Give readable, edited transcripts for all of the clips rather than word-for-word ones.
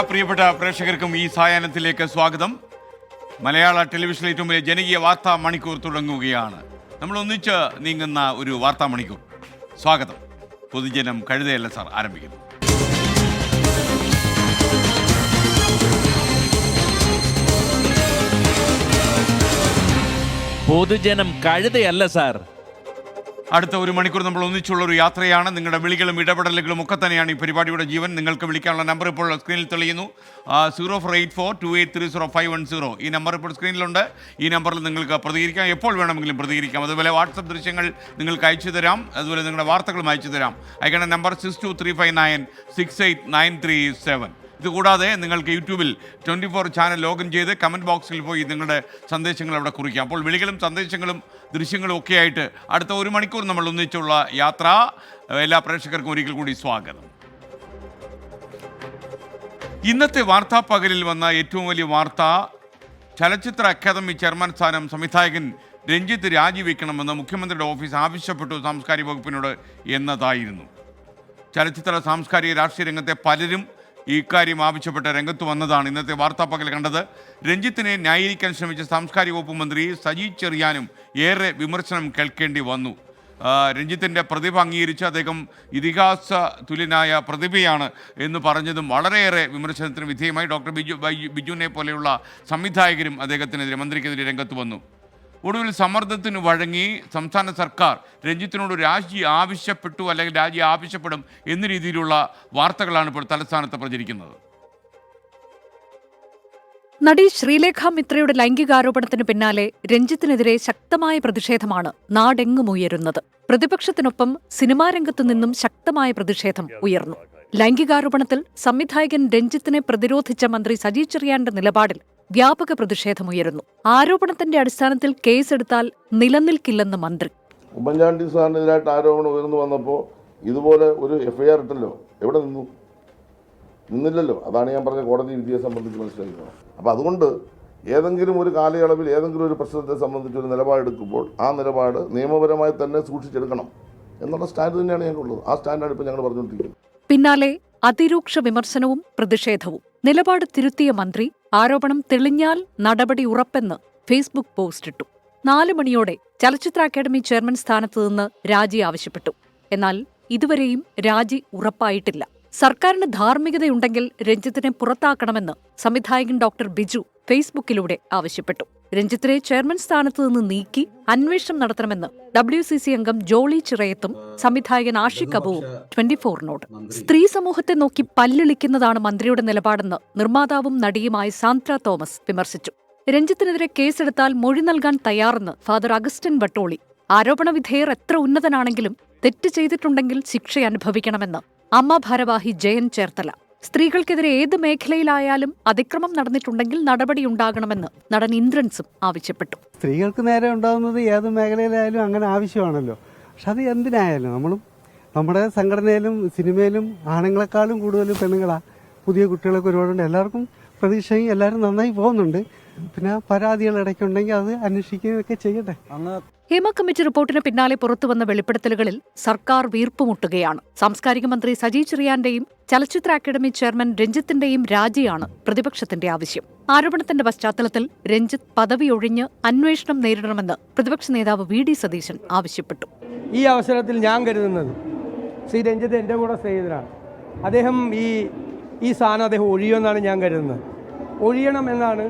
പ്രിയപ്പെട്ട പ്രേക്ഷകർക്കും ഈ സായാഹ്നത്തിലേക്ക് സ്വാഗതം. മലയാള ടെലിവിഷനിൽ ഏറ്റവും വലിയ ജനകീയ വാർത്താ മണിക്കൂർ തുടങ്ങുകയാണ്. നമ്മൾ ഒന്നിച്ച് നീങ്ങുന്ന ഒരു വാർത്താ മണിക്കൂർ. സ്വാഗതം. പൊതുജനം കഴുതയല്ല സാർ ആരംഭിക്കുന്നു. പൊതുജനം കഴുതയല്ല സാർ. അടുത്ത ഒരു മണിക്കൂർ നമ്മൾ ഒന്നിച്ചുള്ള ഒരു യാത്രയാണ്. നിങ്ങളുടെ വിളികളും ഇടപെടലുകളും ഒക്കെ തന്നെയാണ് ഈ പരിപാടിയുടെ ജീവൻ. നിങ്ങൾക്ക് വിളിക്കാനുള്ള നമ്പർ ഇപ്പോൾ സ്ക്രീനിൽ തെളിയുന്നു. 048428300510. ഈ നമ്പർ ഇപ്പോൾ സ്ക്രീനിലുണ്ട്. ഈ നമ്പറിൽ നിങ്ങൾക്ക് പ്രതികരിക്കാം, എപ്പോൾ വേണമെങ്കിലും പ്രതികരിക്കാം. അതുപോലെ വാട്സപ്പ് ദൃശ്യങ്ങൾ നിങ്ങൾക്ക് അയച്ചു തരാം. അതുപോലെ നിങ്ങളുടെ വാർത്തകളും അയച്ചു തരാം. അയക്കേണ്ട നമ്പർ 6235968937. ഇതുകൂടാതെ നിങ്ങൾക്ക് യൂട്യൂബിൽ 24 ചാനൽ ലോഗിൻ ചെയ്ത് കമൻറ്റ് ബോക്സിൽ പോയി നിങ്ങളുടെ സന്ദേശങ്ങൾ അവിടെ കുറിക്കാം. അപ്പോൾ വിളികളും സന്ദേശങ്ങളും ദൃശ്യങ്ങളും ഒക്കെ ആയിട്ട് അടുത്ത ഒരു മണിക്കൂർ നമ്മൾ ഒന്നിച്ചുള്ള യാത്ര. എല്ലാ പ്രേക്ഷകർക്കും ഒരിക്കൽ കൂടി സ്വാഗതം. ഇന്നത്തെ വാർത്താ പകലിൽ വന്ന ഏറ്റവും വലിയ വാർത്ത, ചലച്ചിത്ര അക്കാദമി ചെയർമാൻ സ്ഥാനം സംവിധായകൻ രഞ്ജിത്ത് രാജിവെക്കണമെന്ന് മുഖ്യമന്ത്രിയുടെ ഓഫീസ് ആവശ്യപ്പെട്ടു സാംസ്കാരിക വകുപ്പിനോട് എന്നതായിരുന്നു. ചലച്ചിത്ര സാംസ്കാരിക രാഷ്ട്രീയ രംഗത്തെ പലരും ഇക്കാര്യം ആവശ്യപ്പെട്ട് രംഗത്ത് വന്നതാണ് ഇന്നത്തെ വാർത്താ പകൽ കണ്ടത്. രഞ്ജിത്തിനെ ന്യായീകരിക്കാൻ ശ്രമിച്ച സാംസ്കാരിക വകുപ്പ് മന്ത്രി സജി ചെറിയാനും ഏറെ വിമർശനം കേൾക്കേണ്ടി വന്നു. രഞ്ജിത്തിൻ്റെ പ്രതിഭ അംഗീകരിച്ച് അദ്ദേഹം ഇതിഹാസ തുല്യനായ പ്രതിഭയാണ് എന്ന് പറഞ്ഞതും വളരെയേറെ വിമർശനത്തിന് വിധേയമായി. ഡോക്ടർ ബിജുവിനെ പോലെയുള്ള സംവിധായകരും അദ്ദേഹത്തിനെതിരെ, മന്ത്രിക്കെതിരെ രംഗത്ത് വന്നു. ഒടുവിൽ സമ്മർദ്ദത്തിന് വഴങ്ങി സംസ്ഥാന സർക്കാർ രഞ്ജിത്തിനോട് രാജി ആവശ്യപ്പെട്ടു, അല്ലെങ്കിൽ രാജി ആവശ്യപ്പെടും എന്ന രീതിയിലുള്ള വാർത്തകളാണ് ഇപ്പോൾ തലസ്ഥാനത്ത് പ്രചരിക്കുന്നത്. നടി ശ്രീലേഖ മിത്രയുടെ ലൈംഗികാരോപണത്തിന് പിന്നാലെ രഞ്ജിത്തിനെതിരെ ശക്തമായ പ്രതിഷേധമാണ് നാടെങ്ങും ഉയരുന്നത്. പ്രതിപക്ഷത്തിനൊപ്പം സിനിമാ രംഗത്തു നിന്നും ശക്തമായ പ്രതിഷേധം ഉയർന്നു. ലൈംഗികാരോപണത്തിൽ സംവിധായകൻ രഞ്ജിത്തിനെ പ്രതിരോധിച്ച മന്ത്രി സജി ചെറിയാന്റെ നിലപാടിൽ വ്യാപക പ്രതിഷേധമുയരുന്നു. ആരോപണത്തിന്റെ അടിസ്ഥാനത്തിൽ കേസെടുത്താൽ നിലനിൽക്കില്ലെന്ന് മന്ത്രി. ഉമ്മൻചാണ്ടി സാറിനെതിരായിട്ട് ആരോപണം ഉയർന്നു വന്നപ്പോൾ ഇതുപോലെ ഒരു എഫ്ഐആർ ഇട്ടല്ലോ, എവിടെ നിന്നില്ലല്ലോ. അതാണ് ഞാൻ പറഞ്ഞ കോടതി വിധിയെ സംബന്ധിച്ച് മനസ്സിലാക്കുന്നത്. അപ്പോൾ അതുകൊണ്ട് ഏതെങ്കിലും ഒരു കാലയളവിൽ ഏതെങ്കിലും ഒരു പ്രശ്നത്തെ സംബന്ധിച്ച് ഒരു നിലപാടെടുക്കുമ്പോൾ ആ നിലപാട് നിയമപരമായി തന്നെ സൂക്ഷിച്ചെടുക്കണം എന്നുള്ള സ്റ്റാൻഡ് തന്നെയാണ് ഞങ്ങൾക്കുള്ളത്. ആ സ്റ്റാൻഡാണ് ഇപ്പോൾ ഞങ്ങൾ പറഞ്ഞുകൊണ്ടിരിക്കുന്നത്. പിന്നാലെ അതിരൂക്ഷ വിമർശനവും പ്രതിഷേധവും. നിലപാട് തിരുത്തിയ മന്ത്രി ആരോപണം തെളിഞ്ഞാൽ നടപടി ഉറപ്പെന്ന് ഫേസ്ബുക്ക് പോസ്റ്റിട്ടു. 4 മണിയോടെ ചലച്ചിത്ര അക്കാദമി ചെയർമാൻ സ്ഥാനത്ത് നിന്ന് രാജി ആവശ്യപ്പെട്ടു. എന്നാൽ ഇതുവരെയും രാജി ഉറപ്പായിട്ടില്ല. സർക്കാരിന് ധാർമ്മികതയുണ്ടെങ്കിൽ രഞ്ജിത്തിനെ പുറത്താക്കണമെന്ന് സംവിധായകൻ ഡോക്ടർ ബിജു ഫേസ്ബുക്കിലൂടെ ആവശ്യപ്പെട്ടു. രഞ്ജിത്തിനെ ചെയർമാൻ സ്ഥാനത്ത് നിന്ന് നീക്കി അന്വേഷണം നടത്തണമെന്ന് WCC അംഗം ജോളി ചിറയത്തും സംവിധായകൻ ആഷിഖ് അബുവും 24നോട്. സ്ത്രീ സമൂഹത്തെ നോക്കി പല്ലിളിക്കുന്നതാണ് മന്ത്രിയുടെ നിലപാടെന്ന് നിർമ്മാതാവും നടിയുമായ സാന്ദ്ര തോമസ് വിമർശിച്ചു. രഞ്ജിത്തിനെതിരെ കേസെടുത്താൽ മൊഴി നൽകാൻ തയ്യാറെന്ന് ഫാദർ അഗസ്റ്റിൻ വട്ടോളി. ആരോപണ വിധേയർ എത്ര ഉന്നതനാണെങ്കിലും തെറ്റ് ചെയ്തിട്ടുണ്ടെങ്കിൽ ശിക്ഷ അനുഭവിക്കണമെന്ന് അമ്മ ഭാരവാഹി ജയൻ ചേർത്തല. സ്ത്രീകൾക്കെതിരെ ഏത് മേഖലയിലായാലും അതിക്രമം നടന്നിട്ടുണ്ടെങ്കിൽ നടപടിയുണ്ടാകണമെന്ന് നടൻ ഇന്ദ്രൻസും ആവശ്യപ്പെട്ടു. സ്ത്രീകൾക്ക് നേരെ ഉണ്ടാകുന്നത് ഏത് മേഖലയിലായാലും അങ്ങനെ ആവശ്യമാണല്ലോ. പക്ഷെ അത് എന്തിനായാലും നമ്മുടെ സംഘടനയിലും സിനിമയിലും ആണുങ്ങളെക്കാളും കൂടുതൽ പെണ്ണുങ്ങളാ. പുതിയ കുട്ടികളൊക്കെ ഒരുപാടുണ്ട്. എല്ലാവർക്കും പ്രതീക്ഷയും എല്ലാവരും നന്നായി പോകുന്നുണ്ട്. പിന്നെ പരാതികൾ ഇടയ്ക്കുണ്ടെങ്കിൽ അത് അന്വേഷിക്കുകയൊക്കെ ചെയ്യട്ടെ. ഹേമ കമ്മിറ്റി റിപ്പോർട്ടിന് പിന്നാലെ പുറത്തുവന്ന വെളിപ്പെടുത്തലുകളിൽ സർക്കാർ വീർപ്പുമുട്ടുകയാണ്. സാംസ്കാരിക മന്ത്രി സജി ചെറിയാന്റെയും ചലച്ചിത്ര അക്കാദമി ചെയർമാൻ രഞ്ജിത്തിന്റെയും രാജിയാണ് പ്രതിപക്ഷത്തിന്റെ ആവശ്യം. ആരോപണത്തിന്റെ പശ്ചാത്തലത്തിൽ രഞ്ജിത്ത് പദവി ഒഴിഞ്ഞ് അന്വേഷണം നേരിടണമെന്ന് പ്രതിപക്ഷ നേതാവ് VD സതീശൻ ആവശ്യപ്പെട്ടു. ഈ അവസരത്തിൽ ഞാൻ കരുതുന്നത് ശ്രീ രഞ്ജിത്ത് എൻ്റെ കൂടെ സ്നേഹിതനാണ്. അദ്ദേഹം ഈ സ്ഥാനം അദ്ദേഹം ഒഴിയുമെന്നാണ് ഞാൻ കരുതുന്നത്. ഒഴിയണം എന്നാണ്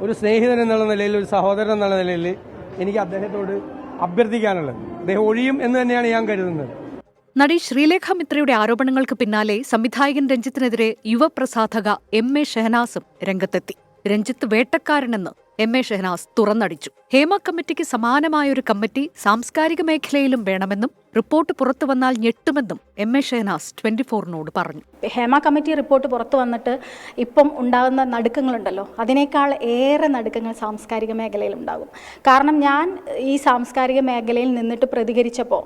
ഒരു സ്നേഹിതൻ എന്നുള്ള നിലയിൽ, ഒരു സഹോദരൻ എന്നുള്ള നിലയിൽ എനിക്ക് അദ്ദേഹത്തോട് അഭ്യർത്ഥിക്കാനുള്ളത്. അദ്ദേഹം ഒഴിയും എന്ന് തന്നെയാണ് ഞാൻ കരുതുന്നത്. നടി ശ്രീലേഖ മിത്രയുടെ ആരോപണങ്ങൾക്ക് പിന്നാലെ സംവിധായകൻ രഞ്ജിത്തിനെതിരെ യുവപ്രസാധക MA ഷഹനാസും രംഗത്തെത്തി. രഞ്ജിത്ത് വേട്ടക്കാരനെന്ന് MA ഷഹനാസ് തുറന്നടിച്ചു. ഹേമ കമ്മിറ്റിക്ക് സമാനമായൊരു കമ്മിറ്റി സാംസ്കാരിക മേഖലയിലും വേണമെന്നും റിപ്പോർട്ട് പുറത്തുവന്നാൽ ഞെട്ടുമെന്നും MA ഷഹനാസ് 24നോട് പറഞ്ഞു. ഹേമ കമ്മിറ്റി റിപ്പോർട്ട് പുറത്തു വന്നിട്ട് ഇപ്പം ഉണ്ടാകുന്ന നടുക്കങ്ങളുണ്ടല്ലോ, അതിനേക്കാൾ ഏറെ നടുക്കങ്ങൾ സാംസ്കാരിക മേഖലയിൽ ഉണ്ടാകും. കാരണം ഞാൻ ഈ സാംസ്കാരിക മേഖലയിൽ നിന്നിട്ട് പ്രതികരിച്ചപ്പോൾ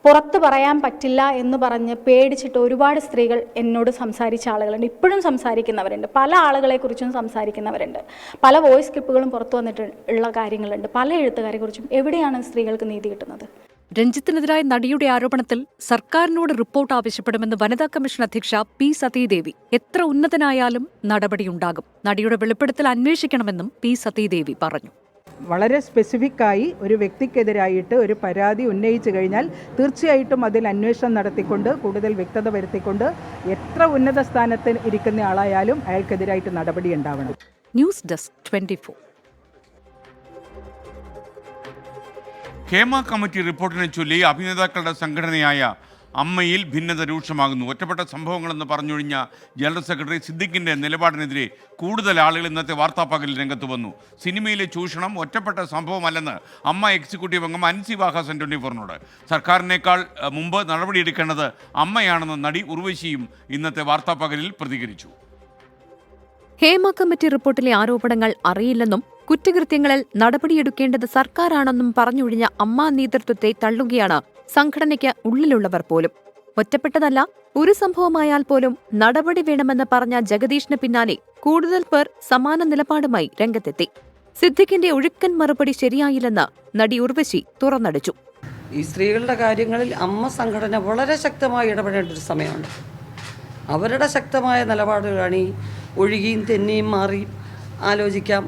പുറത്ത് പറയാൻ പറ്റില്ല എന്ന് പറഞ്ഞ് പേടിച്ചിട്ട് ഒരുപാട് സ്ത്രീകൾ എന്നോട് സംസാരിച്ച ആളുകളുണ്ട്. ഇപ്പോഴും സംസാരിക്കുന്നവരുണ്ട്. പല ആളുകളെക്കുറിച്ചും സംസാരിക്കുന്നവരുണ്ട്. പല വോയിസ് ക്ലിപ്പുകളും പുറത്തു വന്നിട്ട് ഉള്ള കാര്യങ്ങളുണ്ട്. പല എഴുത്തുകാരെക്കുറിച്ചും. എവിടെയാണ് സ്ത്രീകൾക്ക് നീതി കിട്ടുന്നത്? രഞ്ജിത്തിനെതിരായ നടിയുടെ ആരോപണത്തിൽ സർക്കാരിനോട് റിപ്പോർട്ട് ആവശ്യപ്പെടുമെന്ന് വനിതാ കമ്മീഷൻ അധ്യക്ഷ പി സതീദേവി. എത്ര ഉന്നതനായാലും നടപടിയുണ്ടാകും. നടിയുടെ വെളിപ്പെടുത്തൽ അന്വേഷിക്കണമെന്നും പി സതീദേവി പറഞ്ഞു. വളരെ സ്പെസിഫിക്കായി ഒരു വ്യക്തിക്കെതിരായിട്ട് ഒരു പരാതി ഉന്നയിച്ചു കഴിഞ്ഞാൽ തീർച്ചയായിട്ടും അതിൽ അന്വേഷണം നടത്തിക്കൊണ്ട് കൂടുതൽ വ്യക്തത വരുത്തിക്കൊണ്ട് എത്ര ഉന്നത സ്ഥാനത്ത് ഇരിക്കുന്ന ആളായാലും അയാൾക്കെതിരായിട്ട് നടപടി ഉണ്ടാവണം. News desk 24. ഹേമ കമ്മിറ്റി റിപ്പോർട്ടിനെ ചൊല്ലി അഭിനേതാക്കളുടെ സംഘടനയായ അമ്മയിൽ ഭിന്നത രൂക്ഷമാകുന്നു. ഒറ്റപ്പെട്ട സംഭവങ്ങളെന്ന് പറഞ്ഞൊഴിഞ്ഞ ജനറൽ സെക്രട്ടറി സിദ്ദിഖിൻ്റെ നിലപാടിനെതിരെ കൂടുതൽ ആളുകൾ ഇന്നത്തെ വാർത്താപ്പകലിൽ രംഗത്ത് വന്നു. സിനിമയിലെ ചൂഷണം ഒറ്റപ്പെട്ട സംഭവമല്ലെന്ന് അമ്മ എക്സിക്യൂട്ടീവ് അംഗം അൻസി വാഹാസൻ 24നോട്. സർക്കാരിനേക്കാൾ മുമ്പ് നടപടിയെടുക്കേണ്ടത് അമ്മയാണെന്ന് നടി ഉർവശിയും ഇന്നത്തെ വാർത്താപ്പകലിൽ പ്രതികരിച്ചു. ഹേമ കമ്മിറ്റി റിപ്പോർട്ടിലെ ആരോപണങ്ങൾ അറിയില്ലെന്നും കുറ്റകൃത്യങ്ങളിൽ നടപടിയെടുക്കേണ്ടത് സർക്കാരാണെന്നും പറഞ്ഞൊഴിഞ്ഞ അമ്മ നേതൃത്വത്തെ തള്ളുകയാണ് സംഘടനയ്ക്ക് ഉള്ളിലുള്ളവർ പോലും. ഒറ്റപ്പെട്ടതല്ല, ഒരു സംഭവമായാൽ പോലും നടപടി വേണമെന്ന് പറഞ്ഞ ജഗദീഷിന് പിന്നാലെ കൂടുതൽ പേർ സമാന നിലപാടുമായി രംഗത്തെത്തി. സിദ്ദിഖിന്റെ ഒഴുക്കൻ മറുപടി ശരിയായില്ലെന്ന് നടി ഉർവശി തുറന്നടിച്ചു. ഈ സ്ത്രീകളുടെ കാര്യങ്ങളിൽ അമ്മ സംഘടന വളരെ ശക്തമായി ഇടപെടേണ്ട ഒരു സമയമാണ്. അവരുടെ ശക്തമായ നിലപാടുകളാണ് ഈ ഒഴുകിയും തെന്നിയും മാറി ആലോചിക്കാം,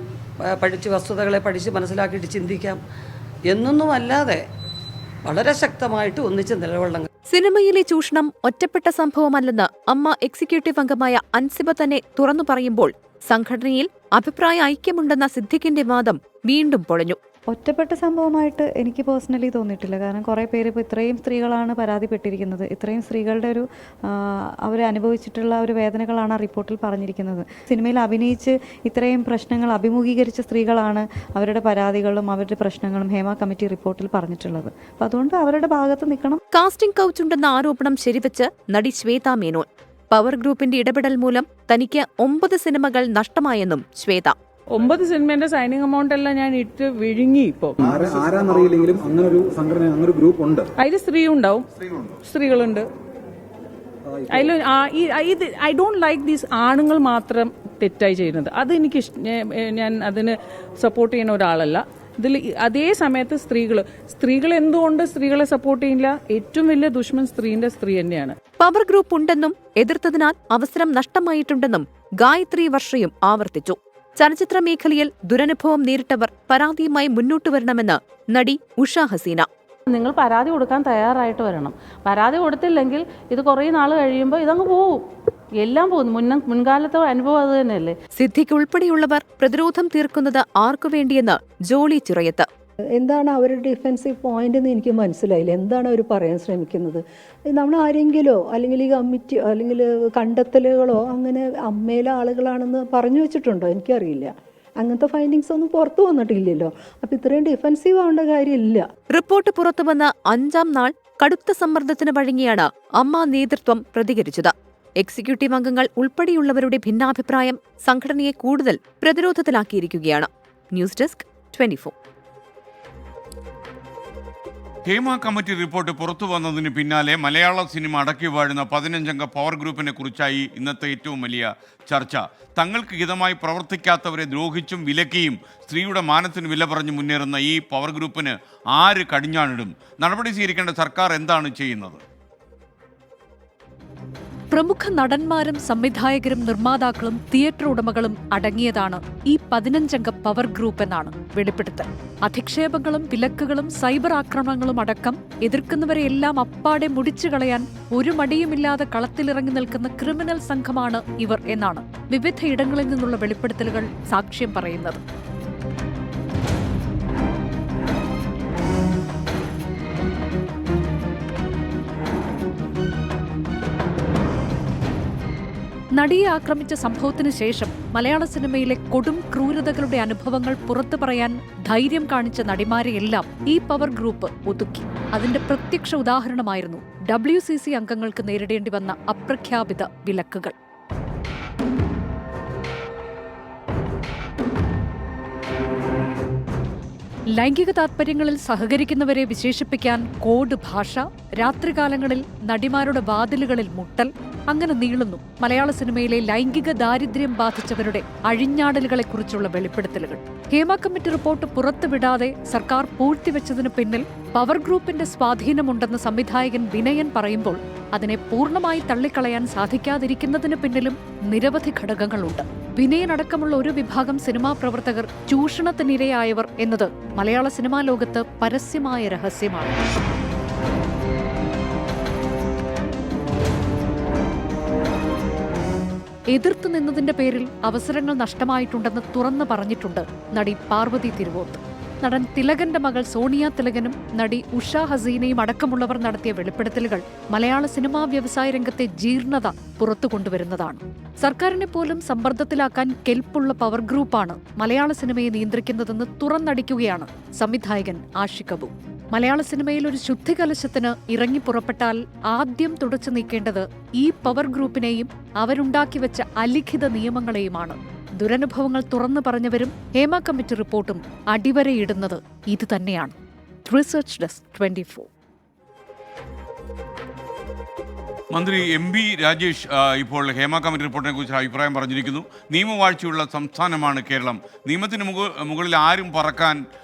പഠിച്ച് വസ്തുതകളെ പഠിച്ച് മനസ്സിലാക്കിയിട്ട് ചിന്തിക്കാം എന്നൊന്നും അല്ലാതെ വളരെ ശക്തമായിട്ട് ഒന്നിച്ച് നിലകൊള്ളണം. സിനിമയിലെ ചൂഷണം ഒറ്റപ്പെട്ട സംഭവമല്ലെന്ന് അമ്മ എക്സിക്യൂട്ടീവ് അംഗമായ അൻസിബ തന്നെ തുറന്നു പറയുമ്പോൾ സംഘടനയിൽ അഭിപ്രായ ഐക്യമുണ്ടെന്ന സിദ്ദിഖിന്റെ വാദം വീണ്ടും പൊളഞ്ഞു. ഒറ്റപ്പെട്ട സംഭവമായിട്ട് എനിക്ക് പേഴ്സണലി തോന്നിയിട്ടില്ല. കാരണം കുറേ പേര് ഇപ്പോൾ ഇത്രയും സ്ത്രീകളാണ് പരാതിപ്പെട്ടിരിക്കുന്നത്. ഇത്രയും സ്ത്രീകളുടെ ഒരു അവർ അനുഭവിച്ചിട്ടുള്ള ഒരു വേദനകളാണ് ആ റിപ്പോർട്ടിൽ പറഞ്ഞിരിക്കുന്നത്. സിനിമയിൽ അഭിനയിച്ച് ഇത്രയും പ്രശ്നങ്ങൾ അഭിമുഖീകരിച്ച സ്ത്രീകളാണ് അവരുടെ പരാതികളും അവരുടെ പ്രശ്നങ്ങളും ഹേമ കമ്മിറ്റി റിപ്പോർട്ടിൽ പറഞ്ഞിട്ടുള്ളത്. അപ്പം അതുകൊണ്ട് അവരുടെ ഭാഗത്ത് നിൽക്കണം. കാസ്റ്റിംഗ് കൗച്ചുണ്ടെന്ന ആരോപണം ശരിവെച്ച് നടി ശ്വേത മേനോൻ. പവർ ഗ്രൂപ്പിന്റെ ഇടപെടൽ മൂലം തനിക്ക് 9 സിനിമകൾ നഷ്ടമായെന്നും ശ്വേത. 9 സിനിമേന്റെ സൈനിങ് എമൗണ്ട് എല്ലാം ഞാൻ ഇട്ട് വിഴുങ്ങി. ഇപ്പോൾ ആരാന്നറിയില്ലെങ്കിലും അങ്ങനെ ഒരു സംഘടന, അങ്ങനെ ഒരു ഗ്രൂപ്പ് ഉണ്ട്. അതിൽ സ്ത്രീകളുണ്ടാവും, സ്ത്രീകളുണ്ട് അതിൽ. ഐ ഡോണ്ട് ലൈക്ക് ദീസ് ആണുങ്ങൾ മാത്രം തെറ്റായി ചെയ്യുന്നത്. അത് എനിക്ക് ഞാൻ അതിന് സപ്പോർട്ട് ചെയ്യുന്ന ഒരാളല്ല. ഇതിൽ അതേ സമയത്ത് സ്ത്രീകൾ എന്തുകൊണ്ട് സ്ത്രീകളെ സപ്പോർട്ട് ചെയ്യില്ല? ഏറ്റവും വലിയ ദുഷ്മൻ സ്ത്രീ തന്നെയാണ്. പവർ ഗ്രൂപ്പ് ഉണ്ടെന്നും എതിർത്തതിനാൽ അവസരം നഷ്ടമായിട്ടുണ്ടെന്നും ഗായത്രി വർഷയും ആവർത്തിച്ചു. ചലച്ചിത്ര മേഖലയിൽ ദുരനുഭവം നേരിട്ടവർ പരാതിയുമായി മുന്നോട്ടു വരണമെന്ന് നടി ഉഷ ഹസീന. നിങ്ങൾ പരാതി കൊടുക്കാൻ തയ്യാറായിട്ട് വരണം. പരാതി കൊടുത്തില്ലെങ്കിൽ ഇത് കുറേ നാൾ കഴിയുമ്പോൾ ഇതങ്ങ് പോവും, എല്ലാം പോകുന്നു. മുൻകാലത്തെ അനുഭവം അത് തന്നെയല്ലേ. സിദ്ദിഖ് ഉൾപ്പെടെയുള്ളവർ പ്രതിരോധം തീർക്കുന്നത് ആർക്കു വേണ്ടിയെന്ന് ജോളി ചിറയത്ത്. എന്താണ് അവരുടെ ഡിഫെൻസീവ് പോയിന്റ് എന്ന് എനിക്ക് മനസ്സിലായില്ല. എന്താണ് അവർ പറയാൻ ശ്രമിക്കുന്നത്? നമ്മൾ ആരെങ്കിലോ അല്ലെങ്കിൽ ഈ കമ്മിറ്റി അല്ലെങ്കിൽ കണ്ടെത്തലുകളോ അങ്ങനെ അമ്മയിലെ ആളുകളാണെന്ന് പറഞ്ഞു വെച്ചിട്ടുണ്ടോ? എനിക്കറിയില്ല. അങ്ങനത്തെ ഫൈൻഡിങ്സ് ഒന്നും പുറത്തു വന്നിട്ടില്ലല്ലോ. അപ്പം ഇത്രയും ഡിഫെൻസീവ് ആവേണ്ട കാര്യമില്ല. റിപ്പോർട്ട് പുറത്തുവന്ന 5-ാം നാൾ കടുത്ത സമ്മർദ്ദത്തിന് വഴങ്ങിയാണ് അമ്മ നേതൃത്വം പ്രതികരിച്ചത്. എക്സിക്യൂട്ടീവ് അംഗങ്ങൾ ഉൾപ്പെടെയുള്ളവരുടെ ഭിന്നാഭിപ്രായം സംഘടനയെ കൂടുതൽ പ്രതിരോധത്തിലാക്കിയിരിക്കുകയാണ്. News desk 24. Hema committee report പുറത്തു വന്നതിന് പിന്നാലെ മലയാള സിനിമ അടക്കി വാഴുന്ന 15-അംഗ പവർ ഗ്രൂപ്പിനെ കുറിച്ചായി ഇന്നത്തെ ഏറ്റവും വലിയ ചർച്ച. തങ്ങൾക്ക് ഹിതമായി പ്രവർത്തിക്കാത്തവരെ ദ്രോഹിച്ചും വിലക്കിയും സ്ത്രീയുടെ മാനത്തിന് വില പറഞ്ഞു മുന്നേറുന്ന ഈ പവർ ഗ്രൂപ്പിന് ആര് കടിഞ്ഞാണിടും? നടപടി സ്വീകരിക്കേണ്ട സർക്കാർ എന്താണ് ചെയ്യുന്നത്? പ്രമുഖ നടന്മാരും സംവിധായകരും നിർമ്മാതാക്കളും തിയേറ്റർ ഉടമകളും അടങ്ങിയതാണ് ഈ 15-അംഗ പവർ ഗ്രൂപ്പ് എന്നാണ് വെളിപ്പെടുത്തൽ. അധിക്ഷേപങ്ങളും വിലക്കുകളും സൈബർ ആക്രമണങ്ങളും അടക്കം എതിർക്കുന്നവരെയെല്ലാം അപ്പാടെ മുടിച്ചു കളയാൻ ഒരു മടിയുമില്ലാതെ കളത്തിലിറങ്ങി നിൽക്കുന്ന ക്രിമിനൽ സംഘമാണ് ഇവർ എന്നാണ് വിവിധ ഇടങ്ങളിൽ നിന്നുള്ള വെളിപ്പെടുത്തലുകൾ സാക്ഷ്യം പറയുന്നത്. നടിയെ ആക്രമിച്ച സംഭവത്തിന് ശേഷം മലയാള സിനിമയിലെ കൊടും ക്രൂരതകളുടെ അനുഭവങ്ങൾ പുറത്തു പറയാൻ ധൈര്യം കാണിച്ച നടിമാരെയെല്ലാം ഈ പവർ ഗ്രൂപ്പ് ഒതുക്കി. അതിന്റെ പ്രത്യക്ഷ ഉദാഹരണമായിരുന്നു WCC അംഗങ്ങൾക്ക് നേരിടേണ്ടി വന്ന അപ്രഖ്യാപിത വിലക്കുകൾ. ലൈംഗിക താത്പര്യങ്ങളിൽ സഹകരിക്കുന്നവരെ വിശേഷിപ്പിക്കാൻ കോഡ് ഭാഷ, രാത്രികാലങ്ങളിൽ നടിമാരുടെ വാതിലുകളിൽ മുട്ടൽ, അങ്ങനെ നീളുന്നു മലയാള സിനിമയിലെ ലൈംഗിക ദാരിദ്ര്യം ബാധിച്ചവരുടെ അഴിഞ്ഞാടലുകളെക്കുറിച്ചുള്ള വെളിപ്പെടുത്തലുകൾ. ഹേമ കമ്മിറ്റി റിപ്പോർട്ട് പുറത്തുവിടാതെ സർക്കാർ പൂഴ്ത്തിവെച്ചതിനു പിന്നിൽ പവർ ഗ്രൂപ്പിന്റെ സ്വാധീനമുണ്ടെന്ന് സംവിധായകൻ വിനയൻ പറയുമ്പോൾ അതിനെ പൂർണ്ണമായി തള്ളിക്കളയാൻ സാധിക്കാതിരിക്കുന്നതിന് പിന്നിലും നിരവധി ഘടകങ്ങളുണ്ട്. വിനയൻ അടക്കമുള്ള ഒരു വിഭാഗം സിനിമാ പ്രവർത്തകർ ചൂഷണത്തിനിരയായവർ എന്നത് മലയാള സിനിമാ ലോകത്ത് പരസ്യമായ രഹസ്യമാണ്. എതിർത്തു നിന്നതിന്റെ പേരിൽ അവസരങ്ങൾ നഷ്ടമായിട്ടുണ്ടെന്ന് തുറന്നു പറഞ്ഞിട്ടുണ്ട് നടി പാർവതി തിരുവോത്ത്. നടൻ തിലകന്റെ മകൾ സോണിയ തിലകനും നടി ഉഷ ഹസീനയും അടക്കമുള്ളവർ നടത്തിയ വെളിപ്പെടുത്തലുകൾ മലയാള സിനിമാ വ്യവസായ രംഗത്തെ ജീർണത പുറത്തു കൊണ്ടുവരുന്നതാണ്. സർക്കാരിനെ പോലും സമ്മർദ്ദത്തിലാക്കാൻ കെൽപ്പുള്ള പവർ ഗ്രൂപ്പാണ് മലയാള സിനിമയെ നിയന്ത്രിക്കുന്നതെന്ന് തുറന്നടിക്കുകയാണ് സംവിധായകൻ ആഷിഖ് അബു. മലയാള സിനിമയിൽ ഒരു ശുദ്ധികലശത്തിന് ഇറങ്ങി പുറപ്പെട്ടാൽ ആദ്യം തുടച്ചു നീക്കേണ്ടത് ഈ പവർ ഗ്രൂപ്പിനെയും അവരുണ്ടാക്കി വെച്ച അലിഖിത നിയമങ്ങളെയുമാണ്. ദുരനുഭവങ്ങൾ തുറന്നു പറഞ്ഞവരും ഹേമ കമ്മിറ്റി റിപ്പോർട്ടും അടിവരയിടുന്നത് ഇത് തന്നെയാണ്. Research desk 24. മന്ത്രി MP രാജേഷ് ഇപ്പോൾ ഹേമ കമ്മിറ്റി റിപ്പോർട്ടിനെ കുറിച്ച് അഭിപ്രായം പറഞ്ഞിരിക്കുന്നു. നിയമവാഴ്ചയുള്ള സംസ്ഥാനമാണ് കേരളം. നിയമത്തിന് മുകളിൽ ആരും പറക്കാൻ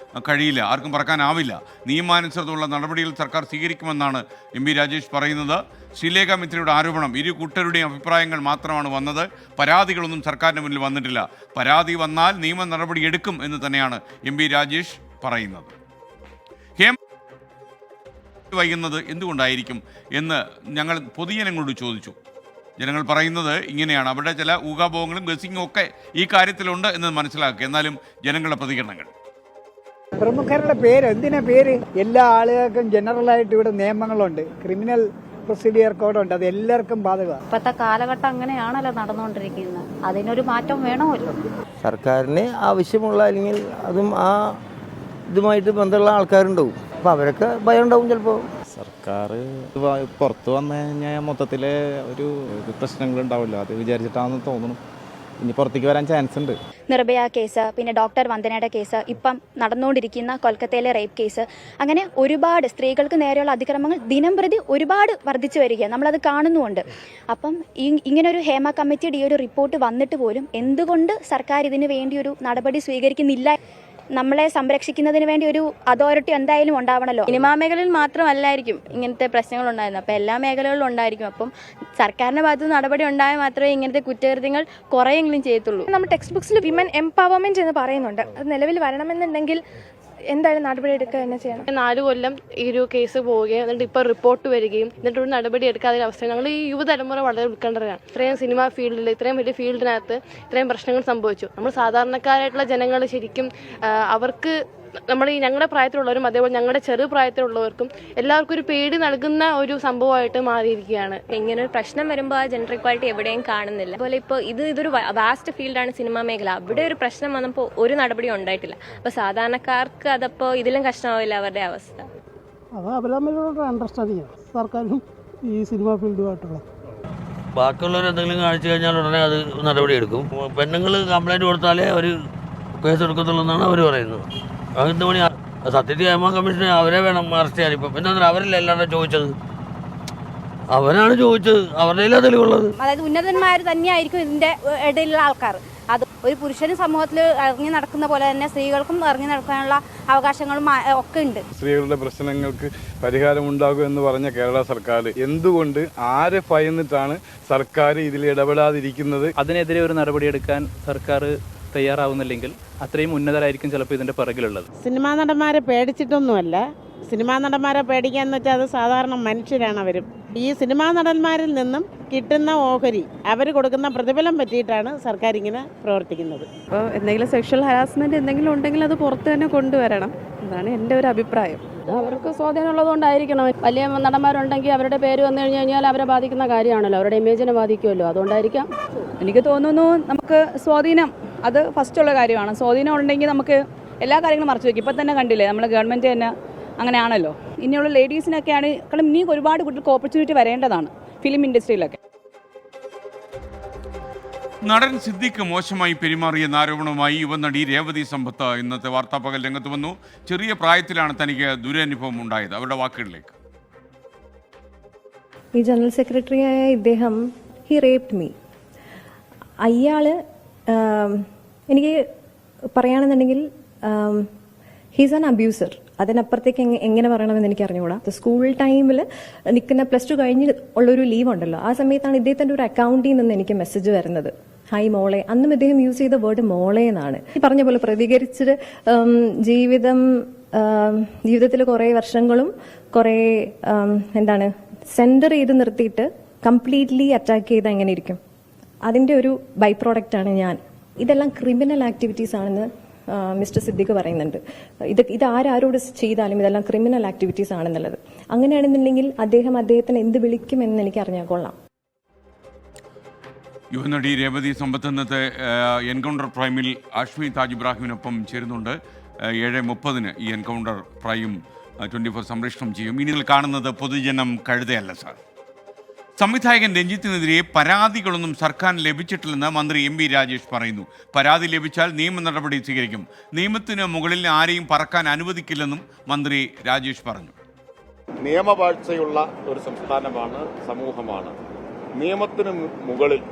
കഴിയില്ല, ആർക്കും പറക്കാനാവില്ല. നിയമാനുസൃതമുള്ള നടപടികൾ സർക്കാർ സ്വീകരിക്കുമെന്നാണ് MP രാജേഷ് പറയുന്നത്. ശ്രീലേഖ മിത്രയുടെ ആരോപണം ഇരു കൂട്ടരുടെയും അഭിപ്രായങ്ങൾ മാത്രമാണ് വന്നത്, പരാതികളൊന്നും സർക്കാരിന് മുന്നിൽ വന്നിട്ടില്ല. പരാതി വന്നാൽ നിയമ നടപടി എടുക്കും എന്ന് തന്നെയാണ് MP രാജേഷ് പറയുന്നത്. വൈകുന്നത് എന്തുകൊണ്ടായിരിക്കും എന്ന് ഞങ്ങൾ പൊതുജനങ്ങളോട് ചോദിച്ചു. ജനങ്ങൾ പറയുന്നത് ഇങ്ങനെയാണ്, അവരുടെ ചില ഊഹാഭോഗങ്ങളും ഗസിങ്ങും ഒക്കെ ഈ കാര്യത്തിലുണ്ട് എന്ന് മനസ്സിലാക്കുക. എന്നാലും ജനങ്ങളുടെ പ്രതികരണങ്ങൾ. പ്രമുഖരുടെ പേര് എന്തിനാ പേര്? എല്ലാ ആളുകൾക്കും ജനറലായിട്ട് ഇവിടെ നിയമങ്ങളുണ്ട്, ക്രിമിനൽ പ്രൊസീഡിയർ കോഡുണ്ട്, അത് എല്ലാവർക്കും ബാധകമാണ്. ഇപ്പോഴത്തെ കാലഘട്ടം അങ്ങനെയാണല്ലോ നടന്നുകൊണ്ടിരിക്കുന്നത്, അതിനൊരു മാറ്റം വേണമല്ലോ. സർക്കാരിന് ആവശ്യമുള്ള അല്ലെങ്കിൽ അതും ആ ഇതുമായിട്ട് ബന്ധമുള്ള ആൾക്കാരുണ്ടാവും, അപ്പോൾ അവരൊക്കെ ഭയം ഉണ്ടാവും. ചിലപ്പോൾ സർക്കാർ പുറത്ത് വന്നു കഴിഞ്ഞാൽ മൊത്തത്തിൽ ഒരു പ്രശ്നങ്ങളുണ്ടാവില്ല, അത് വിചാരിച്ചിട്ടാണെന്ന് തോന്നുന്നു. ഇനി പുറത്തേക്ക് വരാൻ ചാൻസ് ഉണ്ട്. നിർഭയ കേസ്, പിന്നെ ഡോക്ടർ വന്ദനയുടെ കേസ്, ഇപ്പം നടന്നുകൊണ്ടിരിക്കുന്ന കൊൽക്കത്തയിലെ റേപ്പ് കേസ്, അങ്ങനെ ഒരുപാട് സ്ത്രീകൾക്ക് നേരെയുള്ള അതിക്രമങ്ങൾ ദിനം പ്രതി ഒരുപാട് വർദ്ധിച്ചു വരികയാണ്, നമ്മളത് കാണുന്നുമുണ്ട്. അപ്പം ഇങ്ങനൊരു ഹേമ കമ്മിറ്റിയുടെ ഈ ഒരു റിപ്പോർട്ട് വന്നിട്ട് പോലും എന്തുകൊണ്ട് സർക്കാർ ഇതിനു വേണ്ടി ഒരു നടപടി സ്വീകരിക്കുന്നില്ല? നമ്മളെ സംരക്ഷിക്കുന്നതിന് വേണ്ടി ഒരു അതോറിറ്റി എന്തായാലും ഉണ്ടാവണമല്ലോ. സിനിമാ മേഖലയിൽ മാത്രമല്ലായിരിക്കും ഇങ്ങനത്തെ പ്രശ്നങ്ങൾ ഉണ്ടായിരുന്നത്, അപ്പം എല്ലാ മേഖലകളിലും ഉണ്ടായിരിക്കും. അപ്പം സർക്കാരിന്റെ ഭാഗത്ത് നടപടി ഉണ്ടായാൽ മാത്രമേ ഇങ്ങനത്തെ കുറ്റകൃത്യങ്ങൾ കുറെയെങ്കിലും ചെയ്യത്തുള്ളൂ. നമ്മുടെ ടെക്സ്റ്റ് ബുക്സിൽ വിമൻ എംപവർമെന്റ് എന്ന് പറയുന്നുണ്ട്, അത് നിലവിൽ വരണമെന്നുണ്ടെങ്കിൽ എന്തായാലും നടപടി എടുക്കുക തന്നെ ചെയ്യണം. 4 കൊല്ലം ഈ ഒരു കേസ് പോവുകയും എന്നിട്ട് ഇപ്പോൾ റിപ്പോർട്ട് വരികയും എന്നിട്ട് ഒരു നടപടി എടുക്കാതെ അവസ്ഥ. ഞങ്ങൾ ഈ യുവതലമുറ വളരെ ഉത്കണ്ഠരാണ്. ഇത്രയും സിനിമാ ഫീൽഡിൽ, ഇത്രയും വലിയ ഫീൽഡിനകത്ത് ഇത്രയും പ്രശ്നങ്ങൾ സംഭവിച്ചു. നമ്മൾ സാധാരണക്കാരായിട്ടുള്ള ജനങ്ങൾ ശരിക്കും അവർക്ക് ഞങ്ങളുടെ പ്രായത്തിലുള്ളവരും അതേപോലെ ഞങ്ങളുടെ ചെറു പ്രായത്തിലുള്ളവർക്കും എല്ലാവർക്കും ഒരു പേടി നൽകുന്ന ഒരു സംഭവമായിട്ട് മാറിയിരിക്കുകയാണ്. ഇങ്ങനെ ഒരു പ്രശ്നം വരുമ്പോൾ ആ ജെൻഡർ ഇക്വാലിറ്റി എവിടെയും കാണുന്നില്ല. അതുപോലെ ഇപ്പോൾ ഇതൊരു വാസ്റ്റ് ഫീൽഡാണ് സിനിമാ മേഖല, അവിടെ ഒരു പ്രശ്നം വന്നപ്പോൾ ഒരു നടപടി ഉണ്ടായിട്ടില്ല. അപ്പോൾ സാധാരണക്കാർക്ക് അതപ്പോൾ ഇതിലും കഷ്ടമാവില്ല അവരുടെ അവസ്ഥ. അത് അവർ തമ്മിലുള്ള അണ്ടർസ്റ്റാൻഡിങ് സർക്കാരും ഈ സിനിമാ ഫീൽഡുമായിട്ടുള്ള. ബാക്കിയുള്ളവർ എന്തെങ്കിലും കാണിച്ചു കഴിഞ്ഞാൽ ഉടനെ അത് നടപടി എടുക്കും. പെണ്ണുങ്ങൾ കംപ്ലൈൻറ്റ് കൊടുത്താലേ അവർ കേസ് എടുക്കത്തുള്ളൂ എന്നാണ് അവർ പറയുന്നത്. അതെന്ത് പണി? സത്യത്തിൽ ഹേമ കമ്മീഷനെ അവരെ വേണം അറസ്റ്റ് ചെയ്യാൻ. ഇപ്പം പിന്നെ അവരല്ല എല്ലാവരും ചോദിച്ചത്, അവരാണ് ചോദിച്ചത്, അവരുടെ തെളിവുള്ളത്. അതായത് ഉന്നതന്മാർ തന്നെയായിരിക്കും ഇതിന്റെ ഇടയിലുള്ള ആൾക്കാർ. അത് ഒരു പുരുഷന് സമൂഹത്തിൽ ഇറങ്ങി നടക്കുന്ന പോലെ തന്നെ സ്ത്രീകൾക്കും ഇറങ്ങി നടക്കാനുള്ള അവകാശങ്ങളും ഒക്കെ ഉണ്ട്. സ്ത്രീകളുടെ പ്രശ്നങ്ങൾക്ക് പരിഹാരം ഉണ്ടാകും എന്ന് പറഞ്ഞ കേരള സർക്കാർ എന്തുകൊണ്ട് ആരെ ഭയന്നിട്ടാണ് സർക്കാർ ഇതിൽ ഇടപെടാതിരിക്കുന്നത്? അതിനെതിരെ ഒരു നടപടിയെടുക്കാൻ സർക്കാർ തയ്യാറാവുന്നില്ലെങ്കിൽ അത്രയും ഉന്നതരായിരിക്കും ചിലപ്പോൾ ഇതിൻ്റെ പിറകിലുള്ളത്. സിനിമാ നടന്മാരെ പേടിച്ചിട്ടൊന്നുമല്ല, സിനിമാ നടന്മാരെ പേടിക്കാന്ന് വെച്ചാൽ അത് സാധാരണ മനുഷ്യരാണ്. അവരും ഈ സിനിമാ നടന്മാരിൽ നിന്നും കിട്ടുന്ന ഓഹരി, അവർ കൊടുക്കുന്ന പ്രതിഫലം പറ്റിയിട്ടാണ് സർക്കാർ ഇങ്ങനെ പ്രവർത്തിക്കുന്നത്. അപ്പോൾ എന്തെങ്കിലും സെക്ഷൽ ഹരാസ്മെൻറ്റ് എന്തെങ്കിലും ഉണ്ടെങ്കിൽ അത് പുറത്ത് തന്നെ കൊണ്ടുവരണം, അതാണ് എൻ്റെ ഒരു അഭിപ്രായം. അവർക്ക് സ്വാധീനമുള്ളതുകൊണ്ടായിരിക്കണം. വലിയ നടന്മാരുണ്ടെങ്കിൽ അവരുടെ പേര് വന്നു കഴിഞ്ഞാൽ അവരെ ബാധിക്കുന്ന കാര്യമാണല്ലോ, അവരുടെ ഇമേജിനെ ബാധിക്കുമല്ലോ, അതുകൊണ്ടായിരിക്കാം. എനിക്ക് തോന്നുന്നു നമുക്ക് സ്വാധീനം അത് ഫസ്റ്റുള്ള കാര്യമാണ്. സ്വാധീനം ഉണ്ടെങ്കിൽ നമുക്ക് എല്ലാ കാര്യങ്ങളും മറച്ചു വയ്ക്കും. ഇപ്പം തന്നെ കണ്ടില്ലേ, നമ്മൾ ഗവൺമെൻറ് തന്നെ അങ്ങനെയാണല്ലോ. ഇനിയുള്ള ലേഡീസിനൊക്കെയാണ്, കാരണം ഇനിയും ഒരുപാട് കുട്ടികൾക്ക് ഓപ്പർച്യൂണിറ്റി വരേണ്ടതാണ് ഫിലിം ഇൻഡസ്ട്രിയിലൊക്കെ. നടൻ സിദ്ദിഖ് മോശമായി പെരുമാറിയെന്ന ആരോപണവുമായി യുവനടി രേവതി സമ്പത്ത് ഇന്നത്തെ വാർത്താപകൽ രംഗത്ത് വന്നു. ചെറിയ പ്രായത്തിലാണ് തനിക്ക് ദുരനുഭവം ഉണ്ടായത്. അവരുടെ വാക്കുകളിലേക്ക്. ഈ ജനറൽ സെക്രട്ടറിയായ ഇദ്ദേഹം ഹി റേപ്ഡ് മീ. അയാൾ എനിക്ക് പറയുകയാണെന്നുണ്ടെങ്കിൽ ഹീസ് ആൻ അബ്യൂസർ. അതിനപ്പുറത്തേക്ക് എങ്ങനെ പറയണമെന്ന് എനിക്ക് അറിഞ്ഞുകൂടാ. സ്കൂൾ ടൈമിൽ നിൽക്കുന്ന +2 കഴിഞ്ഞ് ഉള്ളൊരു ലീവ് ഉണ്ടല്ലോ, ആ സമയത്താണ് ഇദ്ദേഹത്തിൻ്റെ ഒരു അക്കൗണ്ടിൽ നിന്ന് എനിക്ക് മെസ്സേജ് വരുന്നത്, ഹായ് മോളെ. അന്നും ഇദ്ദേഹം യൂസ് ചെയ്ത വേർഡ് മോളെ എന്നാണ്. പറഞ്ഞ പോലെ പ്രതികരിച്ചിട്ട് ജീവിതത്തിൽ കുറേ വർഷങ്ങളും കുറേ സെൻറ്റർ ചെയ്ത് നിർത്തിയിട്ട് കംപ്ലീറ്റ്ലി അറ്റാക്ക് ചെയ്ത് എങ്ങനെ ഇരിക്കും? അതിൻ്റെ ഒരു ബൈ പ്രോഡക്റ്റാണ് ഞാൻ. ഇതെല്ലാം ക്രിമിനൽ ആക്ടിവിറ്റീസ് ആണെന്ന് മിസ്റ്റർ സിദ്ദിഖ് പറയുന്നുണ്ട്. ഇത് ആരോട് ചെയ്താലും ഇതെല്ലാം ക്രിമിനൽ ആക്ടിവിറ്റീസ് ആണെന്നുള്ളത്. അങ്ങനെയാണെന്നുണ്ടെങ്കിൽ അദ്ദേഹത്തിന് എന്ത് വിളിക്കുമെന്ന് എനിക്ക് അറിഞ്ഞാൽ കൊള്ളാം. യുവനടി രേവതി സമ്പത്ത് ഇന്നത്തെ എൻകൗണ്ടർ പ്രൈമിൽ അഷ്മി താജ് ഇബ്രാഹിമിനൊപ്പം ചേരുന്നുണ്ട്. 7:30 ഈ എൻകൗണ്ടർ പ്രൈം 24 സംപ്രേഷണം ചെയ്യും. ഇനി നിങ്ങൾ കാണുന്നത് പൊതുജനം കഴുതയല്ല സാർ. സംവിധായകൻ രഞ്ജിത്തിനെതിരെ പരാതികളൊന്നും സർക്കാരിന് ലഭിച്ചിട്ടില്ലെന്ന് മന്ത്രി MP രാജേഷ് പറയുന്നു. പരാതി ലഭിച്ചാൽ നിയമ നടപടി സ്വീകരിക്കും. നിയമത്തിന് മുകളിൽ ആരെയും പറക്കാൻ അനുവദിക്കില്ലെന്നും മന്ത്രി രാജേഷ് പറഞ്ഞു. നിയമവാഴ്ചയുള്ള ഒരു സംസ്ഥാനമാണ്, സമൂഹമാണ്. നിയമത്തിന് മുകളിൽ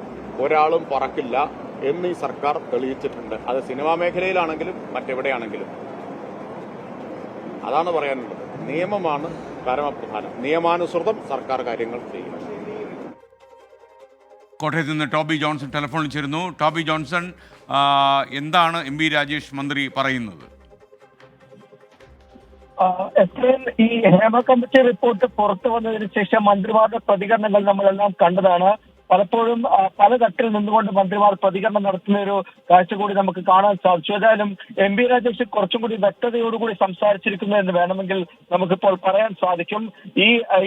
ഒരാളും പറക്കില്ല എന്ന് ഈ സർക്കാർ തെളിയിച്ചിട്ടുണ്ട്. അത് സിനിമാ മേഖലയിലാണെങ്കിലും മറ്റെവിടെയാണെങ്കിലും. അതാണ് പറയാനുള്ളത്. നിയമമാണ് പരമപ്രധാനം. നിയമാനുസൃതം സർക്കാർ കാര്യങ്ങൾ ചെയ്യും. കോട്ടയത്ത് നിന്ന് ടോബി ജോൺസൺ ടെലിഫോണിൽ ചേരുന്നു. ടോബി ജോൺസൺ, എന്താണ് MP രാജേഷ് മന്ത്രി പറയുന്നത്? ഈ ഹേമ കമ്മിറ്റി റിപ്പോർട്ട് പുറത്തു വന്നതിന് ശേഷം മന്ത്രിമാരുടെ പ്രതികരണങ്ങൾ നമ്മളെല്ലാം കണ്ടതാണ്. പലപ്പോഴും പല തട്ടിൽ നിന്നുകൊണ്ട് മന്ത്രിമാർ പ്രതികരണം നടത്തുന്ന ഒരു കാഴ്ച കൂടി നമുക്ക് കാണാൻ സാധിച്ചു. ഏതായാലും MP രാജേഷ് കുറച്ചും കൂടി വ്യക്തതയോടുകൂടി സംസാരിച്ചിരിക്കുന്നു എന്ന് വേണമെങ്കിൽ നമുക്കിപ്പോൾ പറയാൻ സാധിക്കും.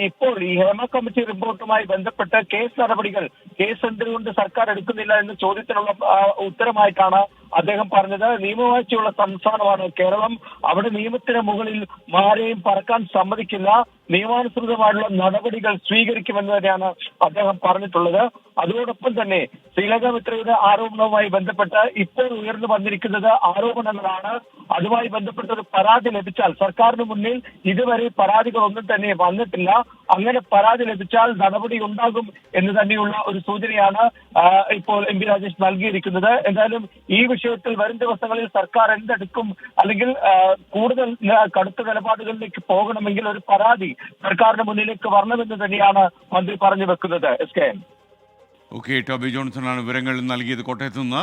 ഇപ്പോൾ ഈ ഹേമ കമ്മിറ്റി റിപ്പോർട്ടുമായി ബന്ധപ്പെട്ട് കേസ് എന്തുകൊണ്ട് സർക്കാർ എടുക്കുന്നില്ല എന്ന ചോദ്യത്തിനുള്ള ഉത്തരമായിട്ടാണ് അദ്ദേഹം പറഞ്ഞത്. നിയമവാഴ്ചയുള്ള സംസ്ഥാനമാണ് കേരളം. അവിടെ നിയമത്തിന് മുകളിൽ ആരെയും പറക്കാൻ സമ്മതിക്കില്ല. നിയമാനുസൃതമായിട്ടുള്ള നടപടികൾ സ്വീകരിക്കുമെന്ന് തന്നെയാണ് അദ്ദേഹം പറഞ്ഞിട്ടുള്ളത്. അതോടൊപ്പം തന്നെ ശ്രീലേഖ മിത്രയുടെ ആരോപണവുമായി ബന്ധപ്പെട്ട് ഇപ്പോൾ ഉയർന്നു വന്നിരിക്കുന്നത് ആരോപണങ്ങളാണ്. അതുമായി ബന്ധപ്പെട്ട ഒരു പരാതി ലഭിച്ചാൽ സർക്കാരിന് മുന്നിൽ ഇതുവരെ പരാതികളൊന്നും തന്നെ വന്നിട്ടില്ല. അങ്ങനെ പരാതി ലഭിച്ചാൽ നടപടി ഉണ്ടാകും എന്ന് തന്നെയുള്ള ഒരു സൂചനയാണ് ഇപ്പോൾ MP രാജേഷ് നൽകിയിരിക്കുന്നത്. എന്തായാലും ഈ വിഷയത്തിൽ വരും ദിവസങ്ങളിൽ സർക്കാർ എന്തെടുക്കും, അല്ലെങ്കിൽ കൂടുതൽ കടുത്ത നിലപാടുകളിലേക്ക് പോകണമെങ്കിൽ ഒരു പരാതി സർക്കാരിന് മുന്നിലേക്ക് വരണമെന്ന് തന്നെയാണ് മന്ത്രി പറഞ്ഞു വെക്കുന്നത്. ഓക്കെ, ടോബി ജോൺസണാണ് വിവരങ്ങൾ നൽകിയത് കോട്ടയത്ത് നിന്ന്.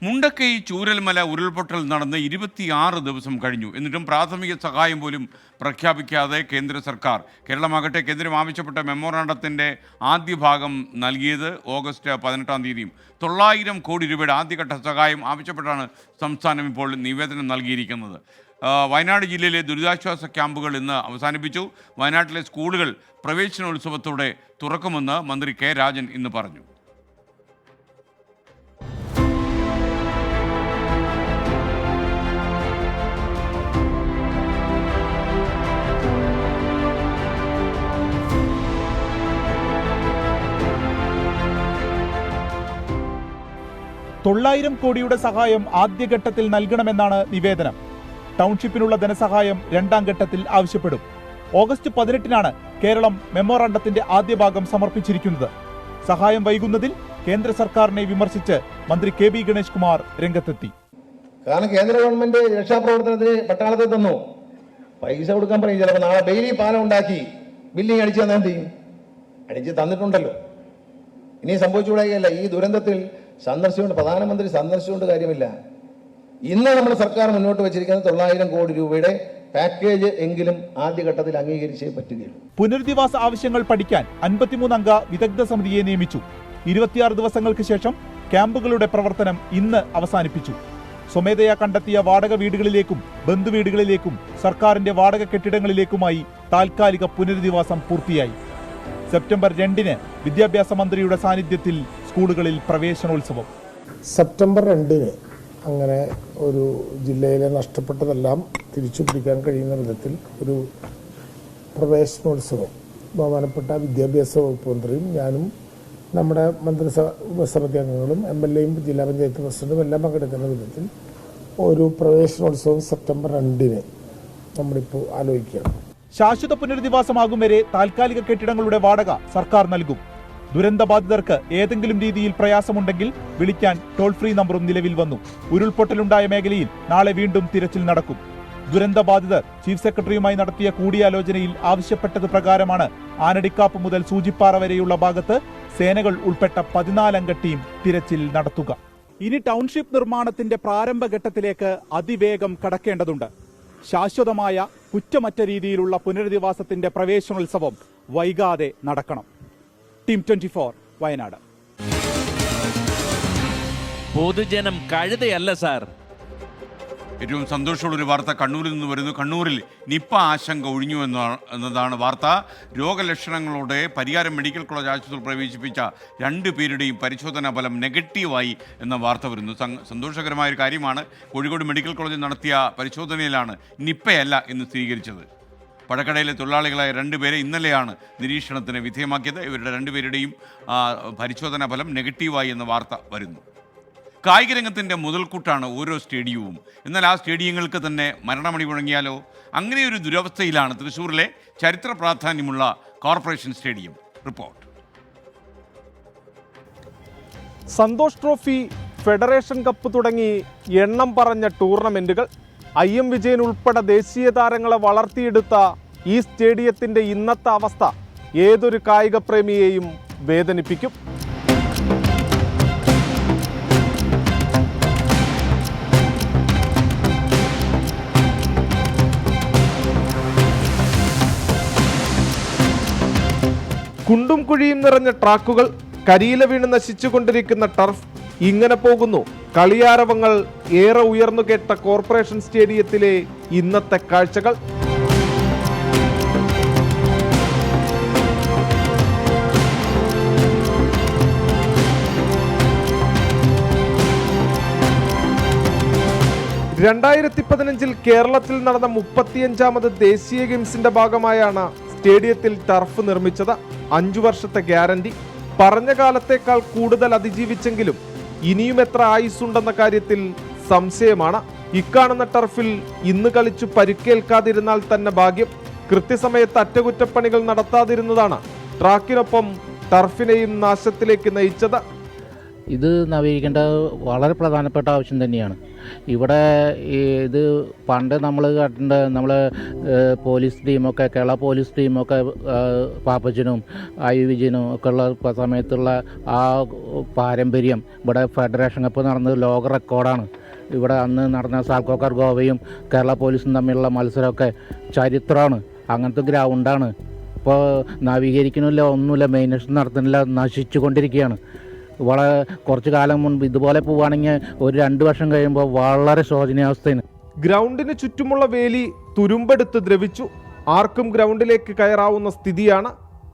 മുണ്ടക്കൈ ചൂരൽമല ഉരുൾപൊട്ടൽ നടന്ന് 26 ദിവസം കഴിഞ്ഞു. എന്നിട്ടും പ്രാഥമിക സഹായം പോലും പ്രഖ്യാപിക്കാതെ കേന്ദ്ര സർക്കാർ. കേരളമാകട്ടെ കേന്ദ്രം ആവശ്യപ്പെട്ട മെമ്മോറാണ്ടത്തിൻ്റെ ആദ്യ ഭാഗം നൽകിയത് ഓഗസ്റ്റ് 18-ാം തീയതിയും 900 കോടി രൂപയുടെ ആദ്യഘട്ട സഹായം ആവശ്യപ്പെട്ടാണ് സംസ്ഥാനം ഇപ്പോൾ നിവേദനം നൽകിയിരിക്കുന്നത്. വയനാട് ജില്ലയിലെ ദുരിതാശ്വാസ ക്യാമ്പുകൾ ഇന്ന് അവസാനിപ്പിച്ചു. വയനാട്ടിലെ സ്കൂളുകൾ പ്രവേശനോത്സവത്തോടെ തുറക്കുമെന്ന് മന്ത്രി K. രാജൻ ഇന്ന് പറഞ്ഞു. കോടിയുടെ സഹായം ആദ്യഘട്ടത്തിൽ നൽകണമെന്നാണ് നിവേദനം. ടൗൺഷിപ്പിനുള്ള ധനസഹായം 2ാം ഘട്ടത്തിൽ ആവശ്യപ്പെടും. ഓഗസ്റ്റ് 18-നാണ് കേരളം മെമ്മോറാണ്ടത്തിന്റെ ആദ്യ ഭാഗം സമർപ്പിച്ചിരിക്കുന്നത്. സഹായം വൈകുന്നതിൽ കേന്ദ്ര സർക്കാരിനെ വിമർശിച്ച് മന്ത്രി KB ഗണേഷ് കുമാർ രംഗത്തെത്തി. കാരണം കേന്ദ്ര ഗവൺമെന്റ് രക്ഷാപ്രവർത്തനത്തിന് പട്ടാളത്തെ തന്നു, പൈസ കൊടുക്കാൻ പറയും. ചിലപ്പോൾ നാളെ ഡെയിലി പാലം ഉണ്ടാക്കി ബില്ലിങ് അടിച്ചു തന്നാൽ എന്ത് ചെയ്യും? അടിച്ച് തന്നിട്ടുണ്ടല്ലോ. ഇനി സംഭവിച്ചുകൂടായില്ല. ഈ ദുരന്തത്തിൽ പ്രധാനമന്ത്രി സന്ദർശിച്ചുകൊണ്ട് കാര്യമില്ല. ഇന്ന് നമ്മുടെ സർക്കാർ മുന്നോട്ട് വെച്ചിരിക്കുന്നത് 900 കോടി രൂപയുടെ പാക്കേജ് എങ്കിലും ആദ്യഘട്ടത്തിൽ അംഗീകരിച്ചേ പറ്റുകയുള്ളൂ. പുനരധിവാസ ആവശ്യങ്ങൾ പഠിക്കാൻ 53 അംഗ വിദഗ്ധ സമിതിയെ നിയമിച്ചു. 26 ദിവസങ്ങൾക്ക് ശേഷം ക്യാമ്പുകളുടെ പ്രവർത്തനം ഇന്ന് അവസാനിപ്പിച്ചു. സ്വമേധയാ കണ്ടെത്തിയ വാടക വീടുകളിലേക്കും ബന്ധുവീടുകളിലേക്കും സർക്കാരിന്റെ വാടക കെട്ടിടങ്ങളിലേക്കുമായി താൽക്കാലിക പുനരധിവാസം പൂർത്തിയായി. സെപ്റ്റംബർ 2-ന് വിദ്യാഭ്യാസ മന്ത്രിയുടെ സാന്നിധ്യത്തിൽ സ്കൂളുകളിൽ പ്രവേശനോത്സവം. സെപ്റ്റംബർ 2-ന് അങ്ങനെ ഒരു ജില്ലയിലെ നഷ്ടപ്പെട്ടതെല്ലാം തിരിച്ചു പിടിക്കാൻ കഴിയുന്ന വിധത്തിൽ ഒരു പ്രവേശനോത്സവം ബഹുമാനപ്പെട്ട വിദ്യാഭ്യാസ വകുപ്പ് മന്ത്രിയും ഞാനും നമ്മുടെ മന്ത്രിസഭ അംഗങ്ങളും MLAയും ജില്ലാ പഞ്ചായത്ത് പ്രസിഡന്റും എല്ലാം പങ്കെടുക്കുന്ന വിധത്തിൽ ഒരു പ്രവേശനോത്സവം സെപ്റ്റംബർ 2-ന് നമ്മളിപ്പോൾ ആലോചിക്കുകയാണ്. ശാശ്വത പുനരധിവാസമാകും വരെ താൽക്കാലിക കെട്ടിടങ്ങളുടെ വാടക സർക്കാർ നൽകും. ദുരന്തബാധിതർക്ക് ഏതെങ്കിലും രീതിയിൽ പ്രയാസമുണ്ടെങ്കിൽ വിളിക്കാൻ ടോൾ ഫ്രീ നമ്പറും നിലവിൽ വന്നു. ഉരുൾപൊട്ടലുണ്ടായ മേഖലയിൽ നാളെ വീണ്ടും തിരച്ചിൽ നടക്കും. ദുരന്തബാധിതർ ചീഫ് സെക്രട്ടറിയുമായി നടത്തിയ കൂടിയാലോചനയിൽ ആവശ്യപ്പെട്ടത് പ്രകാരമാണ് ആനടിക്കാപ്പ് മുതൽ സൂചിപ്പാറ വരെയുള്ള ഭാഗത്ത് സേനകൾ ഉൾപ്പെട്ട 14-അംഗ ടീം തിരച്ചിൽ നടത്തുക. ഇനി ടൗൺഷിപ്പ് നിർമ്മാണത്തിന്റെ പ്രാരംഭഘട്ടത്തിലേക്ക് അതിവേഗം കടക്കേണ്ടതുണ്ട്. ശാശ്വതമായ കുറ്റമറ്റ രീതിയിലുള്ള പുനരധിവാസത്തിന്റെ പ്രവേശനോത്സവം വൈകാതെ നടക്കണം. ടീം 24 വയനാട്. പൊതുജനം കഴുതയല്ല സാർ. ഏറ്റവും സന്തോഷമുള്ളൊരു വാർത്ത കണ്ണൂരിൽ നിന്ന് വരുന്നു. കണ്ണൂരിൽ നിപ്പ ആശങ്ക ഒഴിഞ്ഞു എന്നതാണ് വാർത്ത. രോഗലക്ഷണങ്ങളോടെ പരിയാരം മെഡിക്കൽ കോളേജ് ആശുപത്രിയിൽ പ്രവേശിപ്പിച്ച 2 പേരുടെയും പരിശോധനാ ഫലം നെഗറ്റീവായി എന്ന വാർത്ത വരുന്നു. സന്തോഷകരമായൊരു കാര്യമാണ്. കോഴിക്കോട് മെഡിക്കൽ കോളേജിൽ നടത്തിയ പരിശോധനയിലാണ് നിപ്പയല്ല എന്ന് സ്ഥിരീകരിച്ചത്. പഴക്കടയിലെ തൊഴിലാളികളായ 2 പേരെ ഇന്നലെയാണ് നിരീക്ഷണത്തിന് വിധേയമാക്കിയത്. ഇവരുടെ 2 പേരുടെയും പരിശോധനാ ഫലം നെഗറ്റീവായി എന്ന വാർത്ത വരുന്നു. കായിക രംഗത്തിൻ്റെ മുതൽക്കൂട്ടാണ് ഓരോ സ്റ്റേഡിയവും. എന്നാൽ ആ സ്റ്റേഡിയങ്ങൾക്ക് തന്നെ മരണമണി മുഴങ്ങിയാലോ? അങ്ങനെയൊരു ദുരവസ്ഥയിലാണ് തൃശ്ശൂരിലെ ചരിത്ര പ്രാധാന്യമുള്ള corporation stadium. Report. Santosh Trophy, Federation Cup തുടങ്ങി എണ്ണം പറഞ്ഞ ടൂർണമെന്റുകൾ, IM വിജയൻ ഉൾപ്പെടെ ദേശീയ താരങ്ങളെ വളർത്തിയെടുത്ത ഈ സ്റ്റേഡിയത്തിന്റെ ഇന്നത്തെ അവസ്ഥ ഏതൊരു കായിക പ്രേമിയെയും വേദനിപ്പിക്കും. കുണ്ടും കുഴിയും നിറഞ്ഞ ട്രാക്കുകൾ, കരിയില വീണ് നശിച്ചുകൊണ്ടിരിക്കുന്ന ടർഫ്, ഇങ്ങനെ പോകുന്നു കളിയാരവങ്ങൾ ഏറെ ഉയർന്നു കേട്ട കോർപ്പറേഷൻ സ്റ്റേഡിയത്തിലെ ഇന്നത്തെ കാഴ്ചകൾ. ൽ കേരളത്തിൽ നടന്ന 35ാമത് ദേശീയ ഗെയിംസിന്റെ ഭാഗമായാണ് സ്റ്റേഡിയത്തിൽ ടർഫ് നിർമ്മിച്ചത്. 5 വർഷത്തെ ഗ്യാരണ്ടി. പറഞ്ഞ കാലത്തേക്കാൾ കൂടുതൽ അതിജീവിച്ചെങ്കിലും ഇനിയും എത്ര ആയുസ്സുണ്ടെന്ന കാര്യത്തിൽ സംശയമാണ്. ഇക്കാണുന്ന ടർഫിൽ ഇന്ന് കളിച്ചു പരിക്കേൽക്കാതിരുന്നാൽ തന്നെ ഭാഗ്യം. കൃത്യസമയത്ത് അറ്റകുറ്റപ്പണികൾ നടത്താതിരുന്നതാണ് ട്രാക്കിനൊപ്പം ടർഫിനെയും നാശത്തിലേക്ക് നയിച്ചത്. ഇത് നവീകരിക്കേണ്ട വളരെ പ്രധാനപ്പെട്ട ആവശ്യം തന്നെയാണ്. ഇവിടെ ഇത് പണ്ട് നമ്മൾ കണ്ട നമ്മൾ പോലീസ് ടീമൊക്കെ, കേരള പോലീസ് ടീമൊക്കെ പാപ്പച്ചനും IU വിജയനും ഒക്കെ ഉള്ള സമയത്തുള്ള ആ പാരമ്പര്യം, ഇവിടെ ഫെഡറേഷൻ കപ്പ് നടന്നത് ലോക റെക്കോർഡാണ്. ഇവിടെ അന്ന് നടന്ന സാൽക്കോക്കർ ഗോവയും കേരള പോലീസും തമ്മിലുള്ള മത്സരമൊക്കെ ചരിത്രമാണ്. അങ്ങനത്തെ ഗ്രൗണ്ടാണ്. ഇപ്പോൾ നവീകരിക്കണില്ല, ഒന്നുമില്ല, മെയിൻ്റനൻസ് നടത്തുന്നില്ല, നശിച്ചു കൊണ്ടിരിക്കുകയാണ്. കുറച്ചു കാലം മുൻപ് ഇതുപോലെ പോവുകയാണെങ്കിൽ ഒരു 2 വർഷം കഴിയുമ്പോൾ വളരെ ശോചനീയാവസ്ഥയാണ്. ഗ്രൗണ്ടിന് ചുറ്റുമുള്ള വേലി തുരുമ്പെടുത്ത് ദ്രവിച്ചു. ആർക്കും ഗ്രൗണ്ടിലേക്ക് കയറാവുന്ന സ്ഥിതിയാണ്.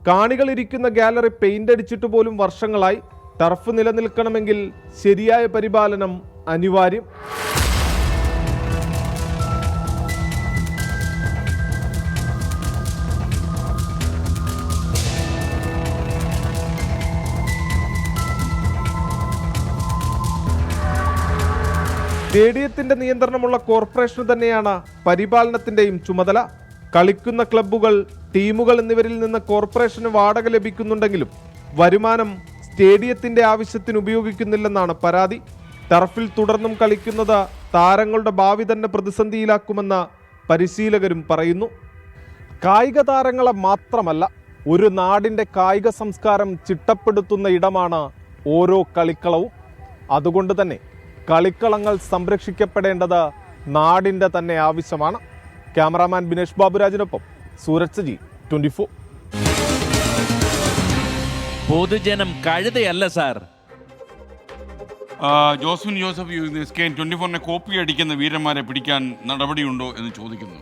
കാണികൾ ഇരിക്കുന്ന ഗാലറി പെയിന്റ് അടിച്ചിട്ട് പോലും വർഷങ്ങളായി. ടർഫ് നിലനിൽക്കണമെങ്കിൽ ശരിയായ പരിപാലനം അനിവാര്യം. സ്റ്റേഡിയത്തിന്റെ നിയന്ത്രണമുള്ള കോർപ്പറേഷന് തന്നെയാണ് പരിപാലനത്തിന്റെയും ചുമതല. കളിക്കുന്ന ക്ലബ്ബുകൾ, ടീമുകൾ എന്നിവരിൽ നിന്ന് കോർപ്പറേഷന് വാടക ലഭിക്കുന്നുണ്ടെങ്കിലും വരുമാനം സ്റ്റേഡിയത്തിന്റെ ആവശ്യത്തിന് ഉപയോഗിക്കുന്നില്ലെന്നാണ് പരാതി. ടർഫിൽ തുടർന്നും കളിക്കുന്നത് താരങ്ങളുടെ ഭാവി തന്നെ പ്രതിസന്ധിയിലാക്കുമെന്ന് പരിശീലകരും പറയുന്നു. കായിക താരങ്ങളെ മാത്രമല്ല, ഒരു നാടിന്റെ കായിക സംസ്കാരം ചിട്ടപ്പെടുത്തുന്ന ഇടമാണ് ഓരോ കളിക്കളവും. അതുകൊണ്ട് തന്നെ കളിക്കളങ്ങൾ സംരക്ഷിക്കപ്പെടേണ്ടത് നാടിൻ്റെ തന്നെ ആവശ്യമാണ്. ക്യാമറാമാൻ ബിനേഷ് ബാബുരാജിനൊപ്പം സൂരജ് സജി, 24. പൊതുജനം കഴുതയല്ല sir. Joswin Joseph SKN 24 copy അടിക്കുന്ന വീരന്മാരെ പിടിക്കാൻ നടപടിയുണ്ടോ എന്ന് ചോദിക്കുന്നു.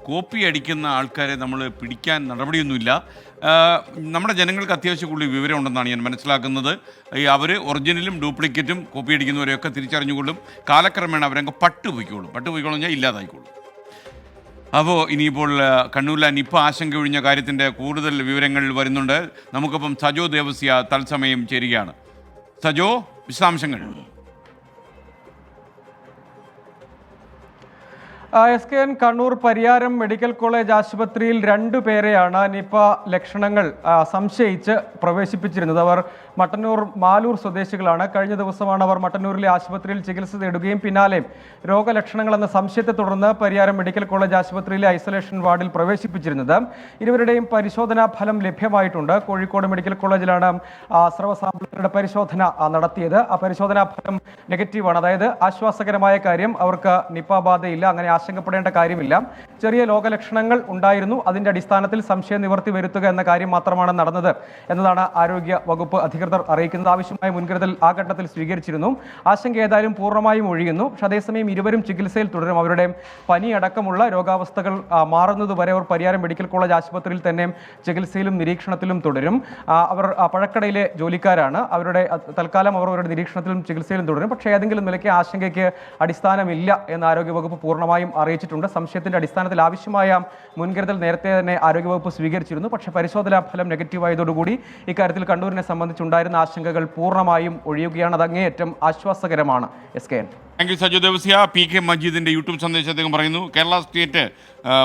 കോപ്പി അടിക്കുന്ന ആൾക്കാരെ നമ്മൾ പിടിക്കാൻ നടപടിയൊന്നുമില്ല. നമ്മുടെ ജനങ്ങൾക്ക് അത്യാവശ്യം കൂടുതൽ വിവരമുണ്ടെന്നാണ് ഞാൻ മനസ്സിലാക്കുന്നത്. അവർ ഒറിജിനലും ഡ്യൂപ്ലിക്കേറ്റും കോപ്പി അടിക്കുന്നവരെയൊക്കെ തിരിച്ചറിഞ്ഞുകൊള്ളും. കാലക്രമേണ അവരങ്ങ് പട്ടുപോയിക്കോളും ഞാൻ ഇല്ലാതായിക്കോളും. അപ്പോൾ ഇനിയിപ്പോൾ കണ്ണൂരിലെ നിപ്പ ആശങ്ക ഒഴിഞ്ഞ കാര്യത്തിൻ്റെ കൂടുതൽ വിവരങ്ങൾ വരുന്നുണ്ട്. നമുക്കൊപ്പം സജോ ദേവസ്യ തത്സമയം ചേരുകയാണ്. സജോ, വിശദാംശങ്ങൾ. SKN Kannur Pariyaram medical college ആശുപത്രിയിൽ 2 പേരെയാണ് നിപ ലക്ഷണങ്ങൾ സംശയിച്ച് പ്രവേശിപ്പിച്ചിരുന്നത്. അവർ മട്ടന്നൂർ മാലൂർ സ്വദേശികളാണ്. കഴിഞ്ഞ ദിവസമാണ് അവർ മട്ടന്നൂരിലെ ആശുപത്രിയിൽ ചികിത്സ തേടുകയും പിന്നാലെ രോഗലക്ഷണങ്ങളെന്ന സംശയത്തെ തുടർന്ന് പരിയാരം മെഡിക്കൽ കോളേജ് ആശുപത്രിയിലെ ഐസൊലേഷൻ വാർഡിൽ പ്രവേശിപ്പിച്ചിരുന്നത്. ഇരുവരുടെയും പരിശോധനാ ഫലം ലഭ്യമായിട്ടുണ്ട്. കോഴിക്കോട് മെഡിക്കൽ കോളേജിലാണ് സ്രവ സാമ്പിളുകളുടെ പരിശോധന നടത്തിയത്. ആ പരിശോധനാ ഫലം നെഗറ്റീവാണ്. അതായത് ആശ്വാസകരമായ കാര്യം, അവർക്ക് നിപ ബാധയില്ല, അങ്ങനെ ആശങ്കപ്പെടേണ്ട കാര്യമില്ല. ചെറിയ രോഗലക്ഷണങ്ങൾ ഉണ്ടായിരുന്നു, അതിന്റെ അടിസ്ഥാനത്തിൽ സംശയ നിവർത്തി വരുത്തുക എന്ന കാര്യം മാത്രമാണ് നടന്നത് എന്നതാണ് ആരോഗ്യ വകുപ്പ് അധികൃതർ അറിയിക്കുന്നത്. ആവശ്യമായ മുൻകരുതൽ ആ ഘട്ടത്തിൽ സ്വീകരിച്ചിരുന്നു. ആശങ്ക ഏതായാലും പൂർണ്ണമായും ഒഴിയുന്നു. പക്ഷേ അതേസമയം ഇരുവരും ചികിത്സയിൽ തുടരും. അവരുടെ പനി അടക്കമുള്ള രോഗാവസ്ഥകൾ മാറുന്നതുവരെ അവർ പരിയാരം മെഡിക്കൽ കോളേജ് ആശുപത്രിയിൽ തന്നെ ചികിത്സയിലും നിരീക്ഷണത്തിലും തുടരും. അവർ പഴക്കടയിലെ ജോലിക്കാരാണ്. തൽക്കാലം അവരുടെ നിരീക്ഷണത്തിലും ചികിത്സയിലും തുടരും. പക്ഷേ ഏതെങ്കിലും നിലയ്ക്ക് ആശങ്കയ്ക്ക് അടിസ്ഥാനമില്ല എന്ന് ആരോഗ്യവകുപ്പ് പൂർണ്ണമായും അറിയിച്ചിട്ടുണ്ട്. സംശയത്തിന്റെ അടിസ്ഥാനത്തിൽ ആവശ്യമായ മുൻകരുതൽ നേരത്തെ തന്നെ ആരോഗ്യവകുപ്പ് സ്വീകരിച്ചിരുന്നു. പക്ഷേ പരിശോധനാ ഫലം നെഗറ്റീവായതോടുകൂടി ഇക്കാര്യത്തിൽ കണ്ണൂരിനെ സംബന്ധിച്ചുണ്ടായിരുന്ന ആശങ്കകൾ പൂർണ്ണമായും ഒഴിയുകയാണ്. അത് അങ്ങേയറ്റം ആശ്വാസകരമാണ്. SKN. Thank you Saju Devasya. PK മജീദിന്റെ യൂട്യൂബ് സന്ദേശം അദ്ദേഹം പറയുന്നു, Kerala state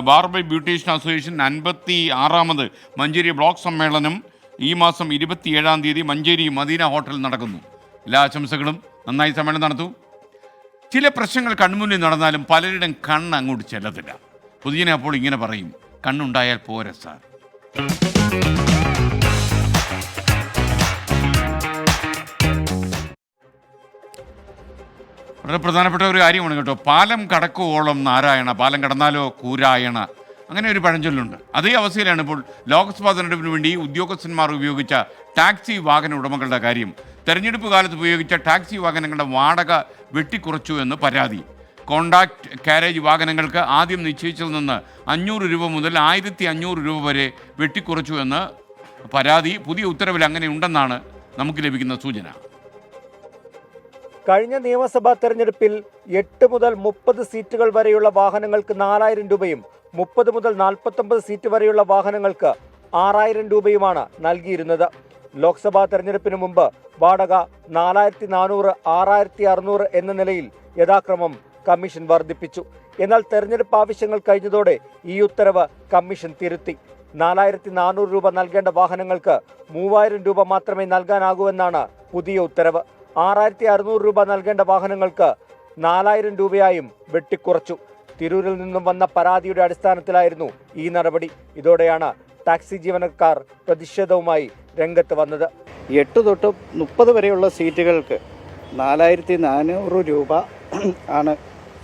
barber beautician association 56ാമത് മഞ്ചേരി ബ്ലോക്ക് സമ്മേളനം ഈ മാസം 27-ാം തീയതി മഞ്ചേരി മദീന ഹോട്ടലിൽ നടക്കുന്നു. എല്ലാ ആശംസകളും. നന്നായി സമ്മേളനം നടത്തൂ. ചില പ്രശ്നങ്ങൾ കൺമുന്നിൽ നടന്നാലും പലരുടെയും കണ്ണ് അങ്ങോട്ട് ചെല്ലത്തില്ല. പൊതുജനം അപ്പോൾ ഇങ്ങനെ പറയും, കണ്ണുണ്ടായാൽ പോരെ സാർ. വളരെ പ്രധാനപ്പെട്ട ഒരു കാര്യമാണ് കേട്ടോ. പാലം കടക്കുവോളം നാരായണ, പാലം കടന്നാലോ കൂരായണ, അങ്ങനെ ഒരു പഴഞ്ചൊല്ലുണ്ട്. അതേ അവസ്ഥയിലാണ് ഇപ്പോൾ ലോക്സഭാ തെരഞ്ഞെടുപ്പിന് വേണ്ടി ഉദ്യോഗസ്ഥന്മാർ ഉപയോഗിച്ച ടാക്സി വാഹന ഉടമകളുടെ കാര്യം. തെരഞ്ഞെടുപ്പ് കാലത്ത് ഉപയോഗിച്ച ടാക്സി വാഹനങ്ങളുടെ വാടക വെട്ടിക്കുറച്ചു എന്ന് പരാതി. കോൺട്രാക്ട് കാരേജ് വാഹനങ്ങൾക്ക് ആദ്യം നിശ്ചയിച്ചതിൽ നിന്ന് 500 രൂപ മുതൽ 1500 രൂപ വരെ വെട്ടിക്കുറച്ചു എന്ന് പരാതി. പുതിയ ഉത്തരവിൽ അങ്ങനെ ഉണ്ടെന്നാണ് നമുക്ക് ലഭിക്കുന്ന സൂചന. കഴിഞ്ഞ നിയമസഭാ തെരഞ്ഞെടുപ്പിൽ 8 മുതൽ 30 സീറ്റുകൾ വരെയുള്ള വാഹനങ്ങൾക്ക് 4000 രൂപയും 30 മുതൽ 49 സീറ്റ് വരെയുള്ള വാഹനങ്ങൾക്ക് 6000 രൂപയുമാണ് നൽകിയിരുന്നത്. ലോക്സഭാ തെരഞ്ഞെടുപ്പിന് മുമ്പ് വാടക 4400, 6600 എന്ന നിലയിൽ യഥാക്രമം കമ്മീഷൻ വർദ്ധിപ്പിച്ചു. എന്നാൽ തെരഞ്ഞെടുപ്പ് ആവശ്യങ്ങൾ കഴിഞ്ഞതോടെ ഈ ഉത്തരവ് കമ്മീഷൻ തിരുത്തി. 4400 രൂപ നൽകേണ്ട വാഹനങ്ങൾക്ക് 3000 രൂപ മാത്രമേ നൽകാനാകൂവെന്നാണ് പുതിയ ഉത്തരവ്. 6600 രൂപ നൽകേണ്ട വാഹനങ്ങൾക്ക് 4000 രൂപയായും വെട്ടിക്കുറച്ചു. തിരൂരിൽ നിന്നും വന്ന പരാതിയുടെ അടിസ്ഥാനത്തിലായിരുന്നു ഈ നടപടി. ഇതോടെയാണ് ടാക്സി ജീവനക്കാർ പ്രതിഷേധവുമായി രംഗത്ത് വന്നത്. 8 തൊട്ട് 30 വരെയുള്ള സീറ്റുകൾക്ക് 4400 രൂപ ആണ്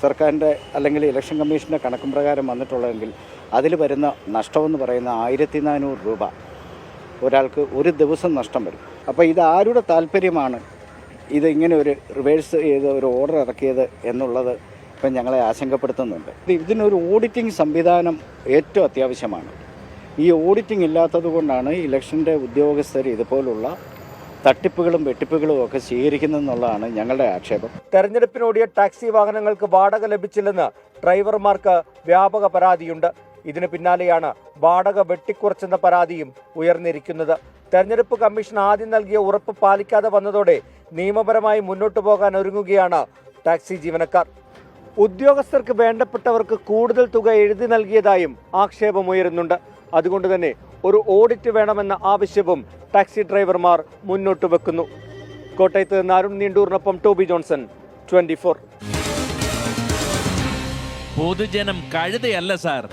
സർക്കാരിൻ്റെ അല്ലെങ്കിൽ ഇലക്ഷൻ കമ്മീഷൻ്റെ കണക്കും പ്രകാരം വന്നിട്ടുള്ളതെങ്കിൽ അതിൽ വരുന്ന നഷ്ടമെന്ന് പറയുന്ന 1400 രൂപ ഒരാൾക്ക് ഒരു ദിവസം നഷ്ടം വരും. അപ്പോൾ ഇത് ആരുടെ താല്പര്യമാണ് ഇത് ഇങ്ങനെ ഒരു റിവേഴ്സ് ചെയ്ത് ഒരു ഓർഡർ ഇറക്കിയത് എന്നുള്ളത് ഇപ്പം ഞങ്ങളെ ആശങ്കപ്പെടുത്തുന്നുണ്ട്. ഇതിനൊരു ഓഡിറ്റിംഗ് സംവിധാനം ഏറ്റവും അത്യാവശ്യമാണ്. ഈ ഓഡിറ്റിംഗ് ഇല്ലാത്തത് കൊണ്ടാണ് ഇലക്ഷൻ്റെ ഉദ്യോഗസ്ഥർ ഇതുപോലുള്ള തട്ടിപ്പുകളും വെട്ടിപ്പുകളും ഒക്കെ സ്വീകരിക്കുന്നതെന്നുള്ളതാണ് ഞങ്ങളുടെ ആക്ഷേപം. തെരഞ്ഞെടുപ്പിനോടിയ ടാക്സി വാഹനങ്ങൾക്ക് വാടക ലഭിച്ചില്ലെന്ന് ഡ്രൈവർമാർക്ക് വ്യാപക പരാതിയുണ്ട്. ഇതിന് പിന്നാലെയാണ് വാടക വെട്ടിക്കുറച്ചെന്ന പരാതിയും ഉയർന്നിരിക്കുന്നത്. തെരഞ്ഞെടുപ്പ് കമ്മീഷൻ ആദ്യം നൽകിയ ഉറപ്പ് പാലിക്കാതെ വന്നതോടെ നിയമപരമായി മുന്നോട്ടു പോകാൻ ഒരുങ്ങുകയാണ് ടാക്സി ജീവനക്കാർ. ഉദ്യോഗസ്ഥർക്ക് വേണ്ടപ്പെട്ടവർക്ക് കൂടുതൽ തുക എഴുതി നൽകിയതായും ആക്ഷേപമുയരുന്നുണ്ട്. അതുകൊണ്ട് തന്നെ ഒരു ഓഡിറ്റ് വേണമെന്ന ആവശ്യവും ടാക്സി ഡ്രൈവർമാർ മുന്നോട്ട് വെക്കുന്നു. കോട്ടയത്ത് നിന്ന് അരുൺ നീണ്ടൂറിനൊപ്പം ടോബി ജോൺസൺ, 24. പൊതുജനം കഴുതയല്ല സാർ.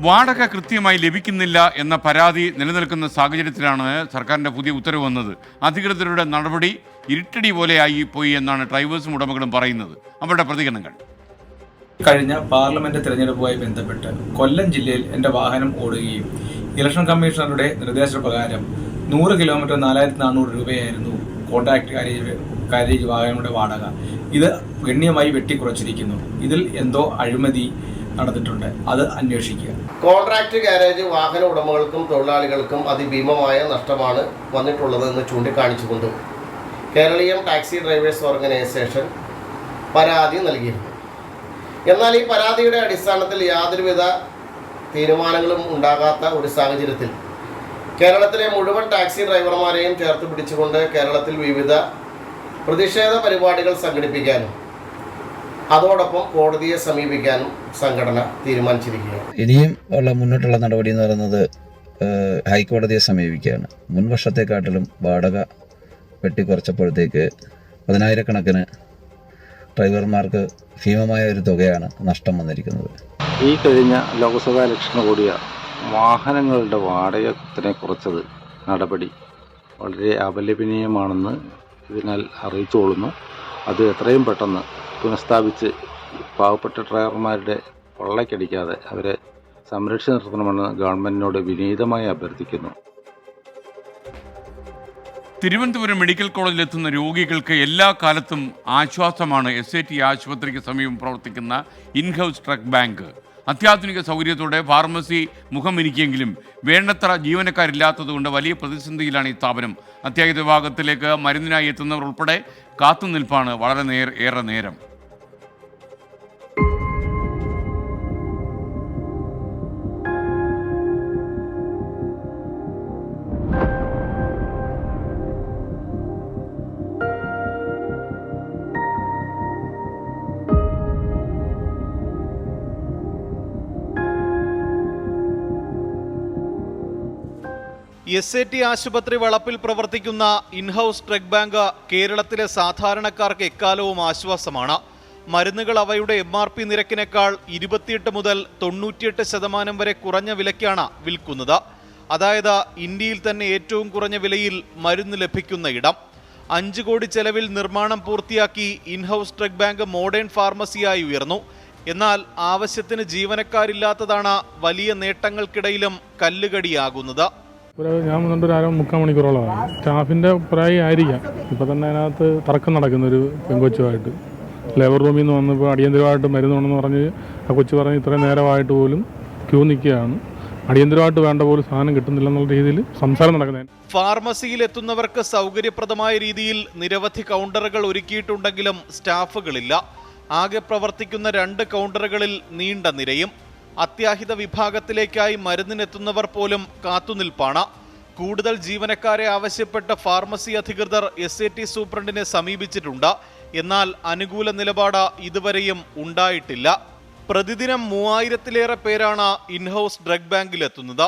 വാടക കൃത്യമായി ലഭിക്കുന്നില്ല എന്ന പരാതി നിലനിൽക്കുന്ന സാഹചര്യത്തിലാണ് സർക്കാരിൻ്റെ പുതിയ ഉത്തരവ് വന്നത്. അധികൃതരുടെ നടപടി ഇരുട്ടടി പോലെയായി പോയി എന്നാണ് ഡ്രൈവേഴ്സും ഉടമകളും പറയുന്നത്. അവരുടെ പ്രതികരണങ്ങൾ. കഴിഞ്ഞ പാർലമെന്റ് തെരഞ്ഞെടുപ്പുമായി ബന്ധപ്പെട്ട് കൊല്ലം ജില്ലയിൽ എൻ്റെ വാഹനം ഓടുകയും ഇലക്ഷൻ കമ്മീഷണറുടെ നിർദ്ദേശപ്രകാരം 100 കിലോമീറ്റർ 4400 രൂപയായിരുന്നു കോൺട്രാക്ട് കാരേജ് വാഹനങ്ങളുടെ വാടക. ഇത് ഗണ്യമായി വെട്ടിക്കുറച്ചിരിക്കുന്നു. ഇതിൽ എന്തോ അഴിമതി നടന്നിട്ടുണ്ട്, അത് അന്വേഷിക്കുക. കോൺട്രാക്ട് കാരേജ് വാഹന ഉടമകൾക്കും തൊഴിലാളികൾക്കും അതിഭീമമായ നഷ്ടമാണ് വന്നിട്ടുള്ളതെന്ന് ചൂണ്ടിക്കാണിച്ചുകൊണ്ട് കേരളീയം ടാക്സി ഡ്രൈവേഴ്സ് ഓർഗനൈസേഷൻ പരാതി നൽകിയിരുന്നു. എന്നാൽ ഈ പരാതിയുടെ അടിസ്ഥാനത്തിൽ യാതൊരുവിധ തീരുമാനങ്ങളും ഉണ്ടാകാത്ത ഒരു സാഹചര്യത്തിൽ കേരളത്തിലെ മുഴുവൻ ടാക്സി ഡ്രൈവർമാരെയും ചേർത്ത് പിടിച്ചുകൊണ്ട് കേരളത്തിൽ വിവിധ പ്രതിഷേധ പരിപാടികൾ സംഘടിപ്പിക്കാനും അതോടൊപ്പം കോടതിയെ സമീപിക്കാനും സംഘടന തീരുമാനിച്ചിരിക്കുകയാണ്. ഇനിയും ഉള്ള മുന്നോട്ടുള്ള നടപടി എന്ന് പറയുന്നത് ഹൈക്കോടതിയെ സമീപിക്കുകയാണ്. മുൻ വർഷത്തെക്കാട്ടിലും വാടക വെട്ടിക്കുറച്ചപ്പോഴത്തേക്ക് 10,000-കണക്കിന് ഡ്രൈവർമാർക്ക് ഭീമമായ ഒരു തുകയാണ് നഷ്ടം വന്നിരിക്കുന്നത്. ഈ കഴിഞ്ഞ ലോക്സഭാ ഇലക്ഷന് കൂടിയ വാഹനങ്ങളുടെ വാടകത്തിനെ കുറച്ചത് നടപടി വളരെ അപലപനീയമാണെന്ന് ഇതിനാൽ അറിയിച്ചുകൊള്ളുന്നു. അത് എത്രയും പെട്ടെന്ന് പുനഃസ്ഥാപിച്ച് പാവപ്പെട്ട ഡ്രൈവർമാരുടെ കൊള്ളയ്ക്കടിക്കാതെ അവരെ സംരക്ഷിച്ച് നിർത്തണമെന്ന് ഗവൺമെൻറ്റിനോട് വിനീതമായി അഭ്യർത്ഥിക്കുന്നു. തിരുവനന്തപുരം മെഡിക്കൽ കോളേജിലെത്തുന്ന രോഗികൾക്ക് എല്ലാ കാലത്തും ആശ്വാസമാണ് SAT ആശുപത്രിക്ക് സമീപം പ്രവർത്തിക്കുന്ന ഇൻഹൗസ് ഡ്രഗ് ബാങ്ക്. അത്യാധുനിക സൗകര്യത്തോടെ ഫാർമസി മുഖമിരിക്കെങ്കിലും വേണ്ടത്ര ജീവനക്കാരില്ലാത്തതുകൊണ്ട് വലിയ പ്രതിസന്ധിയിലാണ് ഈ സ്ഥാപനം. അത്യാഹിത വിഭാഗത്തിലേക്ക് മരുന്നിനായി എത്തുന്നവർ ഉൾപ്പെടെ കാത്തുനിൽപ്പാണ് ഏറെ നേരം. SAT ആശുപത്രി വളപ്പിൽ പ്രവർത്തിക്കുന്ന ഇൻഹൗസ് ഡ്രഗ് ബാങ്ക് കേരളത്തിലെ സാധാരണക്കാർക്ക് എക്കാലവും ആശ്വാസമാണ്. മരുന്നുകൾ അവയുടെ MRP നിരക്കിനേക്കാൾ 28 മുതൽ 98% വരെ കുറഞ്ഞ വിലയ്ക്കാണ് വിൽക്കുന്നത്. അതായത് ഇന്ത്യയിൽ തന്നെ ഏറ്റവും കുറഞ്ഞ വിലയിൽ മരുന്ന് ലഭിക്കുന്ന ഇടം. 5 കോടി ചെലവിൽ നിർമ്മാണം പൂർത്തിയാക്കി ഇൻഹൗസ് ഡ്രഗ് ബാങ്ക് മോഡേൺ ഫാർമസിയായി ഉയർന്നു. എന്നാൽ ആവശ്യത്തിന് ജീവനക്കാരില്ലാത്തതാണ് വലിയ നേട്ടങ്ങൾക്കിടയിലും കല്ലുകടിയാകുന്നത്. ഞാൻ വന്നിട്ട് ഒരു 3/4 മണിക്കൂറോളമാണ്. സ്റ്റാഫിൻ്റെ പ്രായം ആയിരിക്കാം. ഇപ്പം തന്നെ അതിനകത്ത് തർക്കം നടക്കുന്നൊരു പെൺകൊച്ചുമായിട്ട് ലേബർ റൂമിൽ നിന്ന് വന്നപ്പോൾ അടിയന്തരമായിട്ട് മരുന്നുണ്ടെന്ന് പറഞ്ഞ് ആ കൊച്ചു പറഞ്ഞ് ഇത്രയും നേരമായിട്ട് പോലും ക്യൂ നിൽക്കുകയാണ്. അടിയന്തരമായിട്ട് വേണ്ട പോലും സാധനം കിട്ടുന്നില്ലെന്നുള്ള രീതിയിൽ സംസാരം നടക്കുന്നത്. ഫാർമസിയിൽ എത്തുന്നവർക്ക് സൗകര്യപ്രദമായ രീതിയിൽ നിരവധി കൗണ്ടറുകൾ ഒരുക്കിയിട്ടുണ്ടെങ്കിലും സ്റ്റാഫുകളില്ല. ആകെ പ്രവർത്തിക്കുന്ന 2 കൗണ്ടറുകളിൽ നീണ്ട നിരയും. അത്യാഹിത വിഭാഗത്തിലേക്കായി മരുന്നിനെത്തുന്നവർ പോലും കാത്തുനിൽപ്പാണ്. കൂടുതൽ ജീവനക്കാരെ ആവശ്യപ്പെട്ട ഫാർമസി അധികൃതർ SAT സൂപ്രണ്ടിനെ സമീപിച്ചിട്ടുണ്ട്. എന്നാൽ അനുകൂല നിലപാട് ഇതുവരെയും ഉണ്ടായിട്ടില്ല. പ്രതിദിനം 3000-ലേറെ പേരാണ് ഇൻഹൗസ് ഡ്രഗ് ബാങ്കിലെത്തുന്നത്.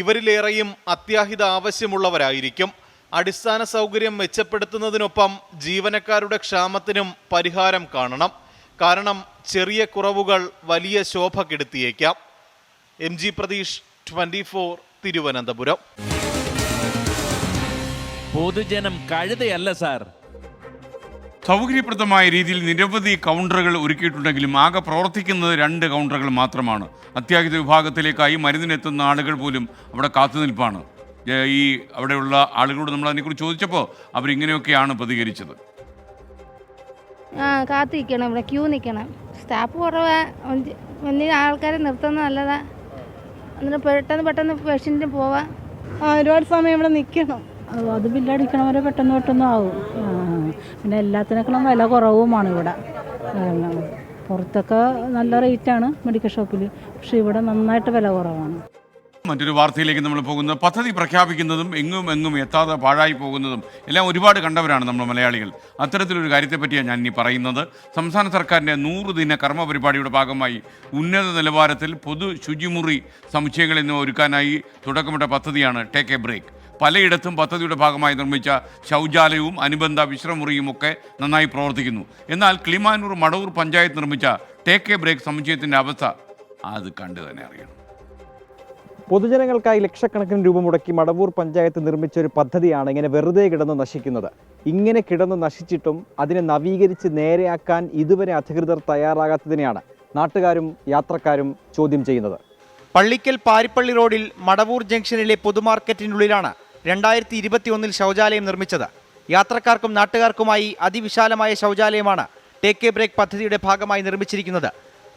ഇവരിലേറെയും അത്യാഹിത ആവശ്യമുള്ളവരായിരിക്കും. അടിസ്ഥാന സൗകര്യം മെച്ചപ്പെടുത്തുന്നതിനൊപ്പം ജീവനക്കാരുടെ ക്ഷാമത്തിനും പരിഹാരം കാണണം. കാരണം ചെറിയ കുറവുകൾ വലിയ ശോഭ കെടുത്തിയേക്കാം. MG പ്രതീഷ്, 24, തിരുവനന്തപുരം. പൊതുജനം കഴുതയല്ല സാർ. സൗകര്യപ്രദമായ രീതിയിൽ നിരവധി കൗണ്ടറുകൾ ഒരുക്കിയിട്ടുണ്ടെങ്കിലും ആകെ പ്രവർത്തിക്കുന്നത് 2 കൗണ്ടറുകൾ മാത്രമാണ്. അത്യാഹിത വിഭാഗത്തിലേക്കായി മരുന്നിനെത്തുന്ന ആളുകൾ പോലും അവിടെ കാത്തുനിൽപ്പാണ്. ഈ അവിടെയുള്ള ആളുകളോട് നമ്മൾ അതിനെക്കുറിച്ച് ചോദിച്ചപ്പോൾ അവരിങ്ങനെയൊക്കെയാണ് പ്രതികരിച്ചത്. കാത്തു നിൽക്കണം, ഇവിടെ ക്യൂ നിൽക്കണം. സ്റ്റാഫ് കുറവാ, ഒന്നിന് ആൾക്കാരെ നിർത്തുന്നത് നല്ലതാ. എന്നിട്ട് പെട്ടെന്ന് പേഷ്യൻറ്റിന് പോവാം. ഒരുപാട് സമയം ഇവിടെ നിൽക്കണം. അത് ബില്ലടിക്കണവരെ പെട്ടെന്ന് ആവും. പിന്നെ എല്ലാത്തിനേക്കാളും വില കുറവുമാണ് ഇവിടെ. പുറത്തൊക്കെ നല്ല റേറ്റാണ് മെഡിക്കൽ ഷോപ്പിൽ, പക്ഷേ ഇവിടെ നന്നായിട്ട് വില കുറവാണ്. മറ്റൊരു വാർത്തയിലേക്ക് നമ്മൾ പോകുന്നത് പദ്ധതി പ്രഖ്യാപിക്കുന്നതും എങ്ങും എത്താതെ പാഴായി പോകുന്നതും എല്ലാം ഒരുപാട് കണ്ടവരാണ് നമ്മൾ മലയാളികൾ. അത്തരത്തിലൊരു കാര്യത്തെപ്പറ്റിയാണ് ഞാൻ ഇനി പറയുന്നത്. സംസ്ഥാന സർക്കാരിൻ്റെ 100 ദിന കർമ്മ പരിപാടിയുടെ ഭാഗമായി ഉന്നത നിലവാരത്തിൽ പൊതു ശുചിമുറി സമുച്ചയങ്ങൾ എന്നിവ ഒരുക്കാനായി തുടക്കമിട്ട പദ്ധതിയാണ് ടേക്ക് എ ബ്രേക്ക്. പലയിടത്തും പദ്ധതിയുടെ ഭാഗമായി നിർമ്മിച്ച ശൗചാലയവും അനുബന്ധ വിശ്രമുറിയും ഒക്കെ നന്നായി പ്രവർത്തിക്കുന്നു. എന്നാൽ കിളിമാനൂർ മടവൂർ പഞ്ചായത്ത് നിർമ്മിച്ച ടേക്ക് എ ബ്രേക്ക് സമുച്ചയത്തിൻ്റെ അവസ്ഥ അത് കണ്ടു തന്നെ അറിയണം. പൊതുജനങ്ങൾക്കായി ലക്ഷക്കണക്കിന് രൂപ മുടക്കി മടവൂർ പഞ്ചായത്ത് നിർമ്മിച്ച ഒരു പദ്ധതിയാണ് ഇങ്ങനെ വെറുതെ കിടന്ന് നശിക്കുന്നത്. ഇങ്ങനെ കിടന്ന് നശിച്ചിട്ടും അതിനെ നവീകരിച്ച് നേരെയാക്കാൻ ഇതുവരെ അധികൃതർ തയ്യാറാകാത്തതിനെയാണ് നാട്ടുകാരും യാത്രക്കാരും ചോദ്യം ചെയ്യുന്നത്. പള്ളിക്കൽ പാരിപ്പള്ളി റോഡിൽ മടവൂർ ജംഗ്ഷനിലെ പൊതുമാർക്കറ്റിനുള്ളിലാണ് 2021 ശൗചാലയം നിർമ്മിച്ചത്. യാത്രക്കാർക്കും നാട്ടുകാർക്കുമായി അതിവിശാലമായ ശൗചാലയമാണ് ടേക്ക് എ ബ്രേക്ക് പദ്ധതിയുടെ ഭാഗമായി നിർമ്മിച്ചിരിക്കുന്നത്.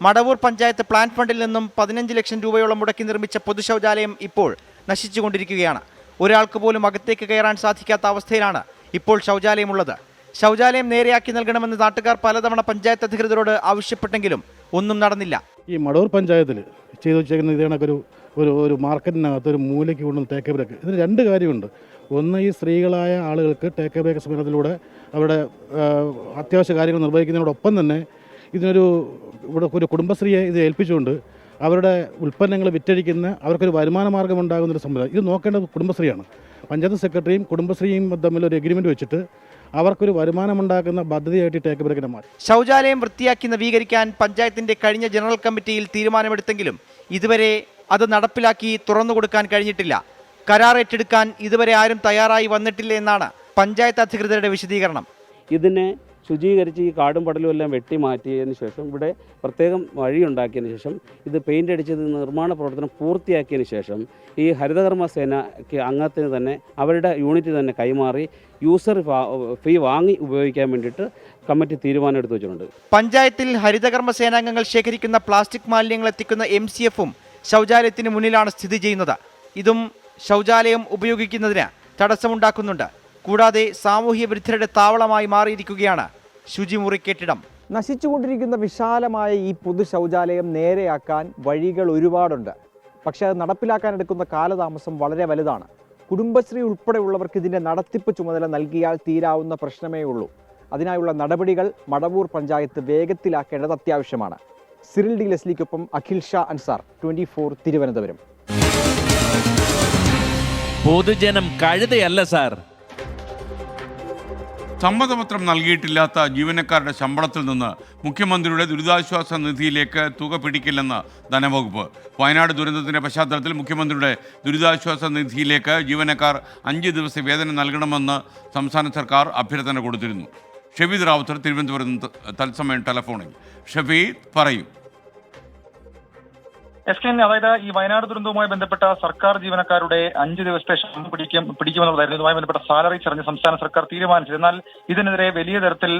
മടവൂർ പഞ്ചായത്ത് പ്ലാൻ ഫണ്ടിൽ നിന്നും 15 ലക്ഷം രൂപയോളം മുടക്കി നിർമ്മിച്ച പൊതു ശൗചാലയം ഇപ്പോൾ നശിച്ചുകൊണ്ടിരിക്കുകയാണ്. ഒരാൾക്ക് പോലും അകത്തേക്ക് കയറാൻ സാധിക്കാത്ത അവസ്ഥയിലാണ് ഇപ്പോൾ ശൗചാലയമുള്ളത്. ശൗചാലയം നേരെയാക്കി നൽകണമെന്ന് നാട്ടുകാർ പലതവണ പഞ്ചായത്ത് അധികൃതരോട് ആവശ്യപ്പെട്ടെങ്കിലും ഒന്നും നടന്നില്ല. ഈ മടവൂർ പഞ്ചായത്തിൽ ചെയ്തു വെച്ചേക്കുന്ന ഇത് കണക്കൊരു ഒരു മാർക്കറ്റിനകത്ത് ഒരു മൂലയ്ക്ക് കൊണ്ടുവന്ന് ടേക്ക് എ ബ്രേക്ക്. ഇതിന് 2 കാര്യമുണ്ട്. ഒന്ന്, ഈ സ്ത്രീകളായ ആളുകൾക്ക് ടേക്ക് എ ബ്രേക്ക് സമരത്തിലൂടെ അവരുടെ അത്യാവശ്യ കാര്യങ്ങൾ നിർവഹിക്കുന്നതിനോടൊപ്പം തന്നെ ഇതിനൊരു ഇവിടെ ഒരു കുടുംബശ്രീയെ ഇത് ഏൽപ്പിച്ചുകൊണ്ട് അവരുടെ ഉൽപ്പന്നങ്ങൾ വിറ്റഴിക്കുന്ന അവർക്കൊരു വരുമാന മാർഗ്ഗം ഉണ്ടാകുന്നൊരു സമ്പ്രദായം ഇത് നോക്കേണ്ടത് കുടുംബശ്രീയാണ്. പഞ്ചായത്ത് സെക്രട്ടറിയും കുടുംബശ്രീയും തമ്മിൽ ഒരു എഗ്രിമെൻ്റ് വെച്ചിട്ട് അവർക്കൊരു വരുമാനമുണ്ടാക്കുന്ന പദ്ധതിയായിട്ട് ടേക്ക് ബ്രേക്കിനെ മാറ്റി. ശൗചാലയം വൃത്തിയാക്കി നവീകരിക്കാൻ പഞ്ചായത്തിന്റെ കഴിഞ്ഞ ജനറൽ കമ്മിറ്റിയിൽ തീരുമാനമെടുത്തെങ്കിലും ഇതുവരെ അത് നടപ്പിലാക്കി തുറന്നു കൊടുക്കാൻ കഴിഞ്ഞിട്ടില്ല. കരാർ ഏറ്റെടുക്കാൻ ഇതുവരെ ആരും തയ്യാറായി വന്നിട്ടില്ല എന്നാണ് പഞ്ചായത്ത് അധികൃതരുടെ വിശദീകരണം. ഇതിനെ ശുചീകരിച്ച് ഈ കാടും പടലും എല്ലാം വെട്ടി മാറ്റിയതിന് ശേഷം ഇവിടെ പ്രത്യേകം വഴിയുണ്ടാക്കിയതിന് ശേഷം ഇത് പെയിൻ്റ് അടിച്ചത് നിർമ്മാണ പ്രവർത്തനം പൂർത്തിയാക്കിയതിന് ശേഷം ഈ ഹരിതകർമ്മ സേനയ്ക്ക് അംഗത്തിന് തന്നെ അവരുടെ യൂണിറ്റ് തന്നെ കൈമാറി യൂസർ ഫീ വാങ്ങി ഉപയോഗിക്കാൻ വേണ്ടിയിട്ട് കമ്മിറ്റി തീരുമാനം എടുത്തു വെച്ചിട്ടുണ്ട്. പഞ്ചായത്തിൽ ഹരിതകർമ്മ സേനാംഗങ്ങൾ ശേഖരിക്കുന്ന പ്ലാസ്റ്റിക് മാലിന്യങ്ങൾ എത്തിക്കുന്ന MCF-ഉം ശൗചാലയത്തിന് മുന്നിലാണ് സ്ഥിതി ചെയ്യുന്നത്. ഇതും ശൗചാലയം ഉപയോഗിക്കുന്നതിന് തടസ്സമുണ്ടാക്കുന്നുണ്ട്. കൂടാതെ സാമൂഹ്യ വിരുദ്ധരുടെ താവളമായി മാറിയിരിക്കുകയാണ് ശുചിമുറി കെട്ടിടം. നശിച്ചുകൊണ്ടിരിക്കുന്ന വിശാലമായ ഈ പൊതു ശൗചാലയം നേരെയാക്കാൻ വഴികൾ ഒരുപാടുണ്ട്. പക്ഷേ അത് നടപ്പിലാക്കാൻ എടുക്കുന്ന കാലതാമസം വളരെ വലുതാണ്. കുടുംബശ്രീ ഉൾപ്പെടെയുള്ളവർക്ക് ഇതിൻ്റെ നടത്തിപ്പ് ചുമതല നൽകിയാൽ തീരാവുന്ന പ്രശ്നമേ ഉള്ളൂ. അതിനായുള്ള നടപടികൾ മടവൂർ പഞ്ചായത്ത് വേഗത്തിലാക്കേണ്ടത് അത്യാവശ്യമാണ്. സിറിൽ ഡി ലെസ്ലിക്കൊപ്പം അഖിൽ ഷാ അൻസാർ, 24 തിരുവനന്തപുരം. പൊതുജനം കഴുതയല്ല സാർ. സമ്മതപത്രം നൽകിയിട്ടില്ലാത്ത ജീവനക്കാരുടെ ശമ്പളത്തിൽ നിന്ന് മുഖ്യമന്ത്രിയുടെ ദുരിതാശ്വാസ നിധിയിലേക്ക് തുക പിടിക്കില്ലെന്ന് ധനവകുപ്പ്. വയനാട് ദുരന്തത്തിൻ്റെ പശ്ചാത്തലത്തിൽ മുഖ്യമന്ത്രിയുടെ ദുരിതാശ്വാസ നിധിയിലേക്ക് ജീവനക്കാർ 5 ദിവസം വേതനം നൽകണമെന്ന് സംസ്ഥാന സർക്കാർ അഭ്യർത്ഥന കൊടുത്തിരുന്നു. ഷഫീദ് റാവുത്തർ തിരുവനന്തപുരം തത്സമയം ടെലഫോണിൽ. ഷഫീദ് പറയൂ. അതായത് ഈ വയനാട് ദുരന്തവുമായി ബന്ധപ്പെട്ട സർക്കാർ ജീവനക്കാരുടെ 5 ദിവസത്തെ ശമ്പളം പിടിക്കുമെന്നുള്ളതായിരുന്നു ഇതുമായി ബന്ധപ്പെട്ട സാലറി ചർച്ച സംസ്ഥാന സർക്കാർ തീരുമാനിച്ചത്. എന്നാൽ ഇതിനെതിരെ വലിയ തരത്തിൽ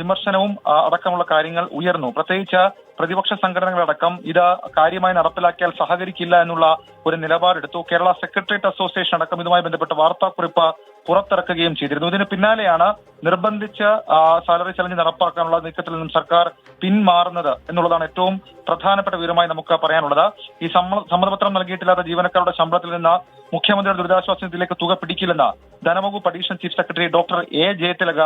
വിമർശനവും അടക്കമുള്ള കാര്യങ്ങൾ ഉയർന്നു. പ്രത്യേകിച്ച് പ്രതിപക്ഷ സംഘടനകളടക്കം ഇത് കാര്യമായി നടപ്പിലാക്കിയാൽ സഹകരിക്കില്ല എന്നുള്ള ഒരു നിലപാടെടുത്തു. കേരള സെക്രട്ടേറിയറ്റ് അസോസിയേഷൻ അടക്കം ഇതുമായി ബന്ധപ്പെട്ട വാർത്താക്കുറിപ്പ് പുറത്തിറക്കുകയും ചെയ്തിരുന്നു. ഇതിന് പിന്നാലെയാണ് നിർബന്ധിച്ച് സാലറി ചലഞ്ച് നടപ്പാക്കാനുള്ള നീക്കത്തിൽ നിന്നും സർക്കാർ പിന്മാറുന്നത് എന്നുള്ളതാണ് ഏറ്റവും പ്രധാനപ്പെട്ട വിവരമായി നമുക്ക് പറയാനുള്ളത്. ഈ സമ്മതപത്രം നൽകിയിട്ടില്ലാത്ത ജീവനക്കാരുടെ ശമ്പളത്തിൽ നിന്ന് മുഖ്യമന്ത്രിയുടെ ദുരിതാശ്വാസ നിധിയിലേക്ക് തുക പിടിക്കില്ലെന്ന് ധനവകുപ്പ് additional chief secretary doctor A Jayathilaka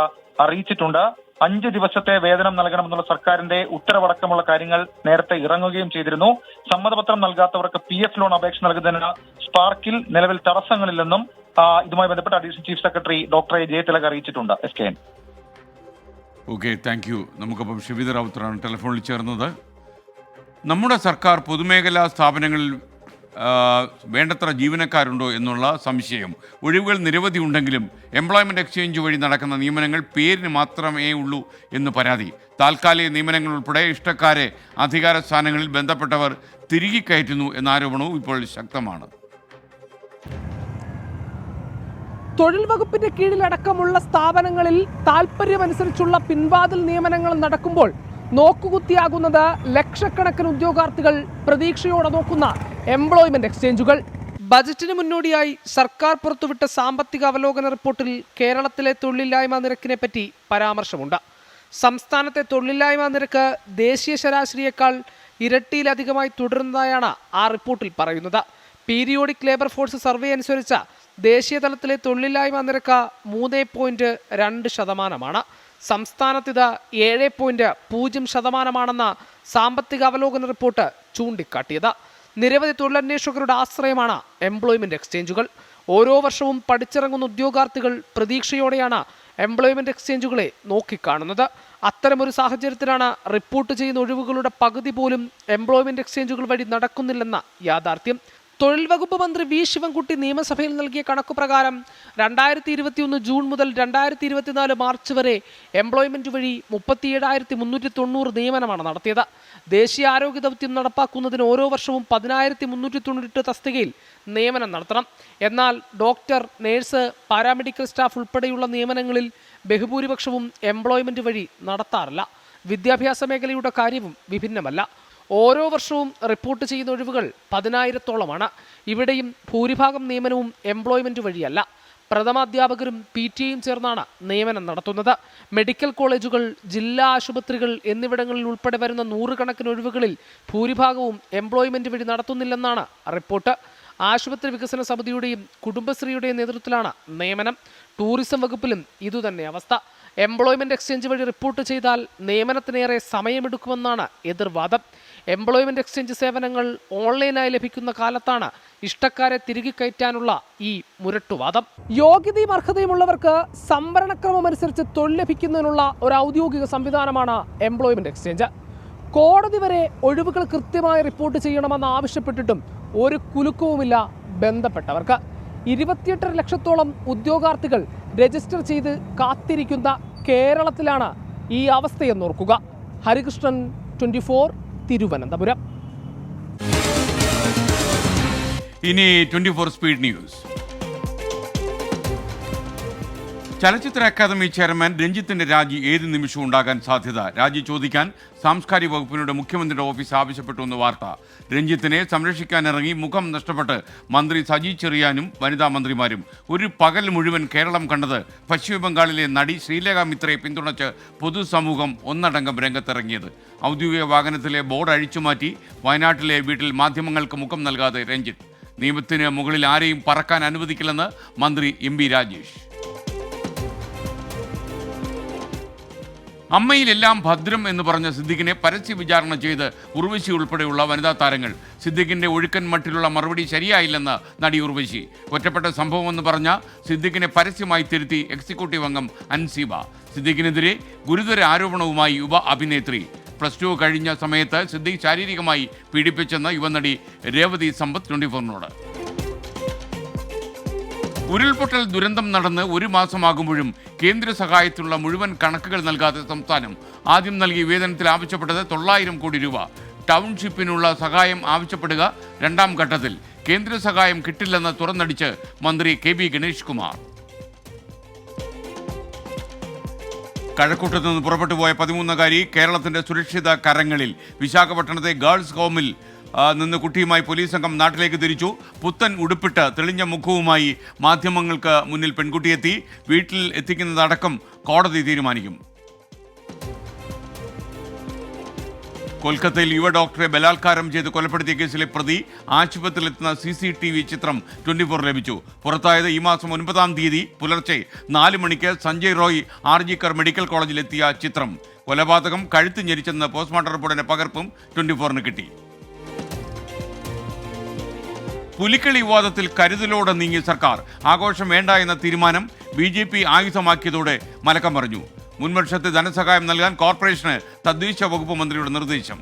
അറിയിച്ചിട്ടുണ്ട്. 5 ദിവസത്തെ വേതനം നൽകണമെന്നുള്ള സർക്കാരിന്റെ ഉത്തരവടക്കമുള്ള കാര്യങ്ങൾ നേരത്തെ ഇറങ്ങുകയും ചെയ്തിരുന്നു. സമ്മതപത്രം നൽകാത്തവർക്ക് PF ലോൺ അപേക്ഷ നൽകുന്നതിന് സ്പാർക്കിൽ നിലവിൽ തടസ്സങ്ങളില്ലെന്നും ഇതുമായി ബന്ധപ്പെട്ട additional chief secretary doctor A Jayathilaka അറിയിച്ചിട്ടുണ്ട്. SKN. Okay, thank you. നമുക്കപ്പം ഷഫീദ് റാവുത്തറാണ് ടെലിഫോണിൽ ചേർന്നത്. നമ്മുടെ സർക്കാർ പൊതുമേഖലാ സ്ഥാപനങ്ങളിൽ വേണ്ടത്ര ജീവനക്കാരുണ്ടോ എന്നുള്ള സംശയം. ഒഴിവുകൾ നിരവധി ഉണ്ടെങ്കിലും എംപ്ലോയ്മെൻറ്റ് എക്സ്ചേഞ്ച് വഴി നടക്കുന്ന നിയമനങ്ങൾ പേരിന് മാത്രമേ ഉള്ളൂ എന്ന് പരാതി. താൽക്കാലിക നിയമനങ്ങൾ ഉൾപ്പെടെ ഇഷ്ടക്കാരെ അധികാര സ്ഥാനങ്ങളിൽ ബന്ധപ്പെട്ടവർ തിരികെ കയറ്റുന്നു എന്ന ആരോപണവും ഇപ്പോൾ ശക്തമാണ്. തൊഴിൽ വകുപ്പിന്റെ കീഴിലടക്കമുള്ള സ്ഥാപനങ്ങളിൽ താൽപര്യമനുസരിച്ചുള്ള പിൻവാതിൽ നിയമനങ്ങൾ നടക്കുമ്പോൾ നോക്കുകുത്തിയാകുന്നത് ലക്ഷക്കണക്കിന് ഉദ്യോഗാർത്ഥികൾ പ്രതീക്ഷയോടെ നോക്കുന്ന എംപ്ലോയ്മെന്റ് എക്സ്ചേഞ്ചുകൾ. ബജറ്റിന് മുന്നോടിയായി സർക്കാർ പുറത്തുവിട്ട സാമ്പത്തിക അവലോകന റിപ്പോർട്ടിൽ കേരളത്തിലെ തൊഴിലില്ലായ്മ നിരക്കിനെ പറ്റി പരാമർശമുണ്ട്. സംസ്ഥാനത്തെ തൊഴിലില്ലായ്മ നിരക്ക് ദേശീയ ശരാശരിയേക്കാൾ ഇരട്ടിയിലധികമായി തുടരുന്നതായാണ് ആ റിപ്പോർട്ടിൽ പറയുന്നത്. പീരിയോഡിക് ലേബർ ഫോഴ്സ് സർവേ അനുസരിച്ച് ദേശീയ തലത്തിലെ തൊഴിലില്ലായ്മ നിരക്ക് 3.2%. സംസ്ഥാനത്തിത് 7.0% സാമ്പത്തിക അവലോകന റിപ്പോർട്ട് ചൂണ്ടിക്കാട്ടിയത്. നിരവധി തൊഴിലന്വേഷകരുടെ ആശ്രയമാണ് എംപ്ലോയ്മെന്റ് എക്സ്ചേഞ്ചുകൾ. ഓരോ വർഷവും പഠിച്ചിറങ്ങുന്ന ഉദ്യോഗാർത്ഥികൾ പ്രതീക്ഷയോടെയാണ് എംപ്ലോയ്മെന്റ് എക്സ്ചേഞ്ചുകളെ നോക്കിക്കാണുന്നത്. അത്തരമൊരു സാഹചര്യത്തിലാണ് റിപ്പോർട്ട് ചെയ്യുന്ന ഒഴിവുകളുടെ പകുതി പോലും എംപ്ലോയ്മെന്റ് എക്സ്ചേഞ്ചുകൾ വഴി നടക്കുന്നില്ലെന്ന യാഥാർത്ഥ്യം. തൊഴിൽ വകുപ്പ് മന്ത്രി വി ശിവൻകുട്ടി നിയമസഭയിൽ നൽകിയ കണക്കുപ്രകാരം 2021 ജൂൺ മുതൽ 2024 മാർച്ച് വരെ എംപ്ലോയ്മെന്റ് വഴി 37,390 നിയമനമാണ് നടത്തിയത്. ദേശീയ ആരോഗ്യ ദൗത്യം നടപ്പാക്കുന്നതിന് ഓരോ വർഷവും 10,398 തസ്തികയിൽ നിയമനം നടത്തണം. എന്നാൽ ഡോക്ടർ, നേഴ്സ്, പാരാമെഡിക്കൽ സ്റ്റാഫ് ഉൾപ്പെടെയുള്ള നിയമനങ്ങളിൽ ബഹുഭൂരിപക്ഷവും എംപ്ലോയ്മെന്റ് വഴി നടത്താറില്ല. വിദ്യാഭ്യാസ മേഖലയുടെ കാര്യവും വിഭിന്നമല്ല. ഓരോ വർഷവും റിപ്പോർട്ട് ചെയ്യുന്ന ഒഴിവുകൾ 10,000-ഓളമാണ്. ഇവിടെയും ഭൂരിഭാഗം നിയമനവും എംപ്ലോയ്മെന്റ് വഴിയല്ല. പ്രഥമാധ്യാപകരും PTA ചേർന്നാണ് നിയമനം നടത്തുന്നത്. മെഡിക്കൽ കോളേജുകൾ, ജില്ലാ ആശുപത്രികൾ എന്നിവിടങ്ങളിൽ ഉൾപ്പെടെ വരുന്ന 100 കണക്കിന് ഒഴിവുകളിൽ ഭൂരിഭാഗവും എംപ്ലോയ്മെന്റ് വഴി നടത്തുന്നില്ലെന്നാണ് റിപ്പോർട്ട്. ആശുപത്രി വികസന സമിതിയുടെയും കുടുംബശ്രീയുടെയും നേതൃത്വത്തിലാണ് നിയമനം. ടൂറിസം വകുപ്പിലും ഇതുതന്നെ അവസ്ഥ. എംപ്ലോയ്മെന്റ് എക്സ്ചേഞ്ച് വഴി റിപ്പോർട്ട് ചെയ്താൽ നിയമനത്തിനേറെ സമയമെടുക്കുമെന്നാണ് എതിർവാദം. എംപ്ലോയ്മെന്റ് എക്സ്ചേഞ്ച് സേവനങ്ങൾ ഓൺലൈനായി ലഭിക്കുന്ന കാലത്താണ് ഇഷ്ടക്കാരെ തിരികെ കയറ്റാനുള്ള ഈ മുരട്ടുവാദം. യോഗ്യതയും അർഹതയുമുള്ളവർക്ക് സംവരണക്രമമനുസരിച്ച് തൊഴിൽ ലഭിക്കുന്നതിനുള്ള ഒരു ഔദ്യോഗിക സംവിധാനമാണ് എംപ്ലോയ്മെന്റ് എക്സ്ചേഞ്ച്. കോടതി വരെ ഒഴിവുകൾ കൃത്യമായി റിപ്പോർട്ട് ചെയ്യണമെന്ന് ആവശ്യപ്പെട്ടിട്ടും ഒരു കുലുക്കവുമില്ല ബന്ധപ്പെട്ടവർക്ക്. 28 ലക്ഷത്തോളം ഉദ്യോഗാർത്ഥികൾ രജിസ്റ്റർ ചെയ്ത് കാത്തിരിക്കുന്ന കേരളത്തിലാണ് ഈ അവസ്ഥയെന്നോർക്കുക. ഹരികൃഷ്ണൻ, 24, തിരുവനന്തപുരം. ഇനി 24 സ്പീഡ് ന്യൂസ്. ചലച്ചിത്ര അക്കാദമി ചെയർമാൻ രഞ്ജിത്തിന്റെ രാജി ഏത് നിമിഷവും ഉണ്ടാകാൻ സാധ്യത. രാജി ചോദിക്കാൻ സാംസ്കാരിക വകുപ്പിനോട് മുഖ്യമന്ത്രിയുടെ ഓഫീസ് ആവശ്യപ്പെട്ടു എന്ന് വാർത്ത. രഞ്ജിത്തിനെ സംരക്ഷിക്കാനിറങ്ങി മുഖം നഷ്ടപ്പെട്ട് മന്ത്രി സജി ചെറിയാനും വനിതാ മന്ത്രിമാരും. ഒരു പകൽ മുഴുവൻ കേരളം കണ്ടത് പശ്ചിമബംഗാളിലെ നടി ശ്രീലേഖ മിത്രയെ പിന്തുണച്ച് പൊതുസമൂഹം ഒന്നടങ്കം രംഗത്തിറങ്ങിയത്. ഔദ്യോഗിക വാഹനത്തിലെ ബോർഡ് അഴിച്ചുമാറ്റി വയനാട്ടിലെ വീട്ടിൽ മാധ്യമങ്ങൾക്ക് മുഖം നൽകാതെ രഞ്ജിത്ത്. നിയമത്തിന് മുകളിൽ ആരെയും പറക്കാൻ അനുവദിക്കില്ലെന്ന് മന്ത്രി എം.ബി. രാജേഷ്. അമ്മയിലെല്ലാം ഭദ്രം എന്ന് പറഞ്ഞ സിദ്ദിഖിനെ പരസ്യ വിചാരണ ചെയ്ത് ഉർവശി ഉൾപ്പെടെയുള്ള വനിതാ താരങ്ങൾ. സിദ്ദിഖിന്റെ ഒഴുക്കൻ മട്ടിലുള്ള മറുപടി ശരിയായില്ലെന്ന് നടി ഉർവശി. ഒറ്റപ്പെട്ട സംഭവമെന്ന് പറഞ്ഞ സിദ്ദിഖിനെ പരസ്യമായി തിരുത്തി എക്സിക്യൂട്ടീവ് അംഗം അൻസീബ. സിദ്ദിഖിനെതിരെ ഗുരുതര ആരോപണവുമായി യുവ അഭിനേത്രി. +2 കഴിഞ്ഞ സമയത്ത് സിദ്ദിഖ് ശാരീരികമായി പീഡിപ്പിച്ചെന്ന് യുവനടി രേവതി സമ്പത്ത് 24നോട്. ഉരുൾപൊട്ടൽ ദുരന്തം നടന്ന് 1 മാസമാകുമ്പോഴും കേന്ദ്ര സഹായത്തിനുള്ള മുഴുവൻ കണക്കുകൾ നൽകാതെ സംസ്ഥാനം. ആദ്യം നൽകിയ വേതനത്തിൽ ആവശ്യപ്പെട്ടത് 900 കോടി രൂപ. ടൗൺഷിപ്പിനുള്ള സഹായം ആവശ്യപ്പെടുക 2ാം ഘട്ടത്തിൽ. കേന്ദ്ര സഹായം കിട്ടില്ലെന്ന് തുറന്നടിച്ച് മന്ത്രി കെ ബി ഗണേഷ് കുമാർ. കഴക്കൂട്ടത്ത് നിന്ന് പുറപ്പെട്ടു പോയ 13കാരി കേരളത്തിന്റെ സുരക്ഷിത കരങ്ങളിൽ. വിശാഖപട്ടണത്തെ ഗേൾസ് ഹോമിൽ നിന്ന് കുട്ടിയുമായി പോലീസ് സംഘം നാട്ടിലേക്ക് തിരിച്ചു. പുത്തൻ ഉടുപ്പിട്ട് തെളിഞ്ഞ മുഖവുമായി മാധ്യമങ്ങൾക്ക് മുന്നിൽ പെൺകുട്ടിയെത്തി. വീട്ടിൽ എത്തിക്കുന്നതടക്കം കോടതി തീരുമാനിക്കും. കൊൽക്കത്തയിൽ യുവ ഡോക്ടറെ ബലാത്കാരം ചെയ്ത് കൊലപ്പെടുത്തിയ കേസിലെ പ്രതി ആശുപത്രിയിലെത്തുന്ന CCTV ചിത്രം 24 ലഭിച്ചു. പുറത്തായത് ഈ മാസം 9-ാം തീയതി പുലർച്ചെ 4 മണിക്ക് സഞ്ജയ് റോയ് RG-കർ മെഡിക്കൽ കോളേജിലെത്തിയ ചിത്രം. കൊലപാതകം കഴുത്ത് ഞെരിച്ചെന്ന് പോസ്റ്റ്മോർട്ടം റിപ്പോർട്ടിന്റെ പകർപ്പും 24-ന് കിട്ടി. പുലിക്കളി വിവാദത്തിൽ കരുതലോടെ നീങ്ങിയ സർക്കാർ. ആഘോഷം വേണ്ട എന്ന തീരുമാനം BJP ആയുധമാക്കിയതോടെ മലക്കം പറഞ്ഞു. മുൻവർഷത്തെ ധനസഹായം നൽകാൻ കോർപ്പറേഷന് തദ്ദേശ വകുപ്പ് മന്ത്രിയുടെ നിർദ്ദേശം.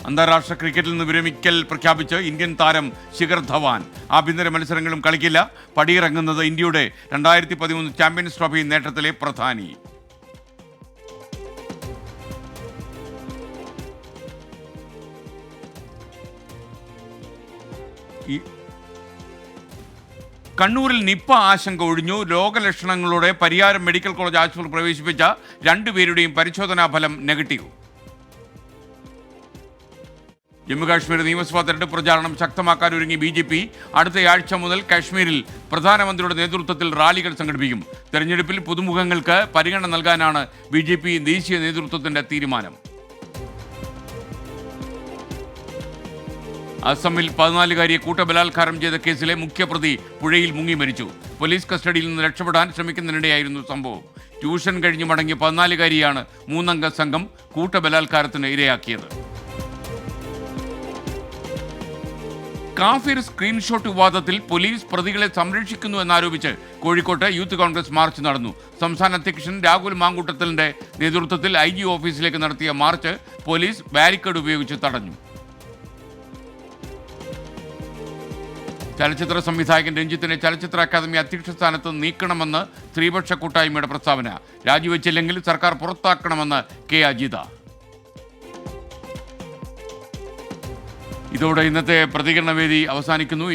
അന്താരാഷ്ട്ര ക്രിക്കറ്റിൽ നിന്ന് വിരമിക്കൽ പ്രഖ്യാപിച്ച് ഇന്ത്യൻ താരം ശിഖർ ധവാൻ. ആഭ്യന്തര മത്സരങ്ങളും കളിക്കില്ല. പടിയിറങ്ങുന്നത് ഇന്ത്യയുടെ 2013 ചാമ്പ്യൻസ് ട്രോഫി നേട്ടത്തിലെ പ്രധാനി. കണ്ണൂരിൽ നിപ്പ ആശങ്ക ഒഴിഞ്ഞു. രോഗലക്ഷണങ്ങളോടെ പരിയാരം മെഡിക്കൽ കോളേജ് ആശുപത്രി പ്രവേശിപ്പിച്ച 2 പേരുടെയും പരിശോധനാ ഫലം നെഗറ്റീവ്. ജമ്മുകാശ്മീർ നിയമസഭാ തെരഞ്ഞെടുപ്പ് പ്രചാരണം ശക്തമാക്കാൻ ഒരുങ്ങി BJP. അടുത്തയാഴ്ച മുതൽ കാശ്മീരിൽ പ്രധാനമന്ത്രിയുടെ നേതൃത്വത്തിൽ റാലികൾ സംഘടിപ്പിക്കും. തെരഞ്ഞെടുപ്പിൽ പുതുമുഖങ്ങൾക്ക് പരിഗണന നൽകാനാണ് BJP ദേശീയ നേതൃത്വത്തിന്റെ തീരുമാനം. അസമിൽ 14കാരിയെ കൂട്ടബലാത്കാരം ചെയ്ത കേസിലെ മുഖ്യപ്രതി പുഴയിൽ മുങ്ങി മരിച്ചു. പോലീസ് കസ്റ്റഡിയിൽ നിന്ന് രക്ഷപ്പെടാൻ ശ്രമിക്കുന്നതിനിടെയായിരുന്നു സംഭവം. ട്യൂഷൻ കഴിഞ്ഞ് മടങ്ങിയ 14കാരിയാണ് 3-അംഗ സംഘം കൂട്ടബലാത്കാരത്തിന് ഇരയാക്കിയത്. കാഫിർ സ്ക്രീൻഷോട്ട് വിവാദത്തിൽ പോലീസ് പ്രതികളെ സംരക്ഷിക്കുന്നു എന്നാരോപിച്ച് കോഴിക്കോട്ട് യൂത്ത് കോൺഗ്രസ് മാർച്ച് നടന്നു. സംസ്ഥാന അധ്യക്ഷൻ രാഹുൽ മാങ്കൂട്ടത്തലിന്റെ നേതൃത്വത്തിൽ IG ഓഫീസിലേക്ക് നടത്തിയ മാർച്ച് പോലീസ് ബാരിക്കേഡ് ഉപയോഗിച്ച് തടഞ്ഞു. ചലച്ചിത്ര സംവിധായകൻ രഞ്ജിത്തിനെ ചലച്ചിത്ര അക്കാദമി അധ്യക്ഷ സ്ഥാനത്ത് നീക്കണമെന്ന് സ്ത്രീപക്ഷ കൂട്ടായ്മയുടെ പ്രസ്താവന. രാജിവെച്ചില്ലെങ്കിൽ സർക്കാർ പുറത്താക്കണമെന്ന് കെ അജിത. ഇതോടെ ഇന്നത്തെ പ്രതികരണ വേദി അവസാനിക്കുന്നു.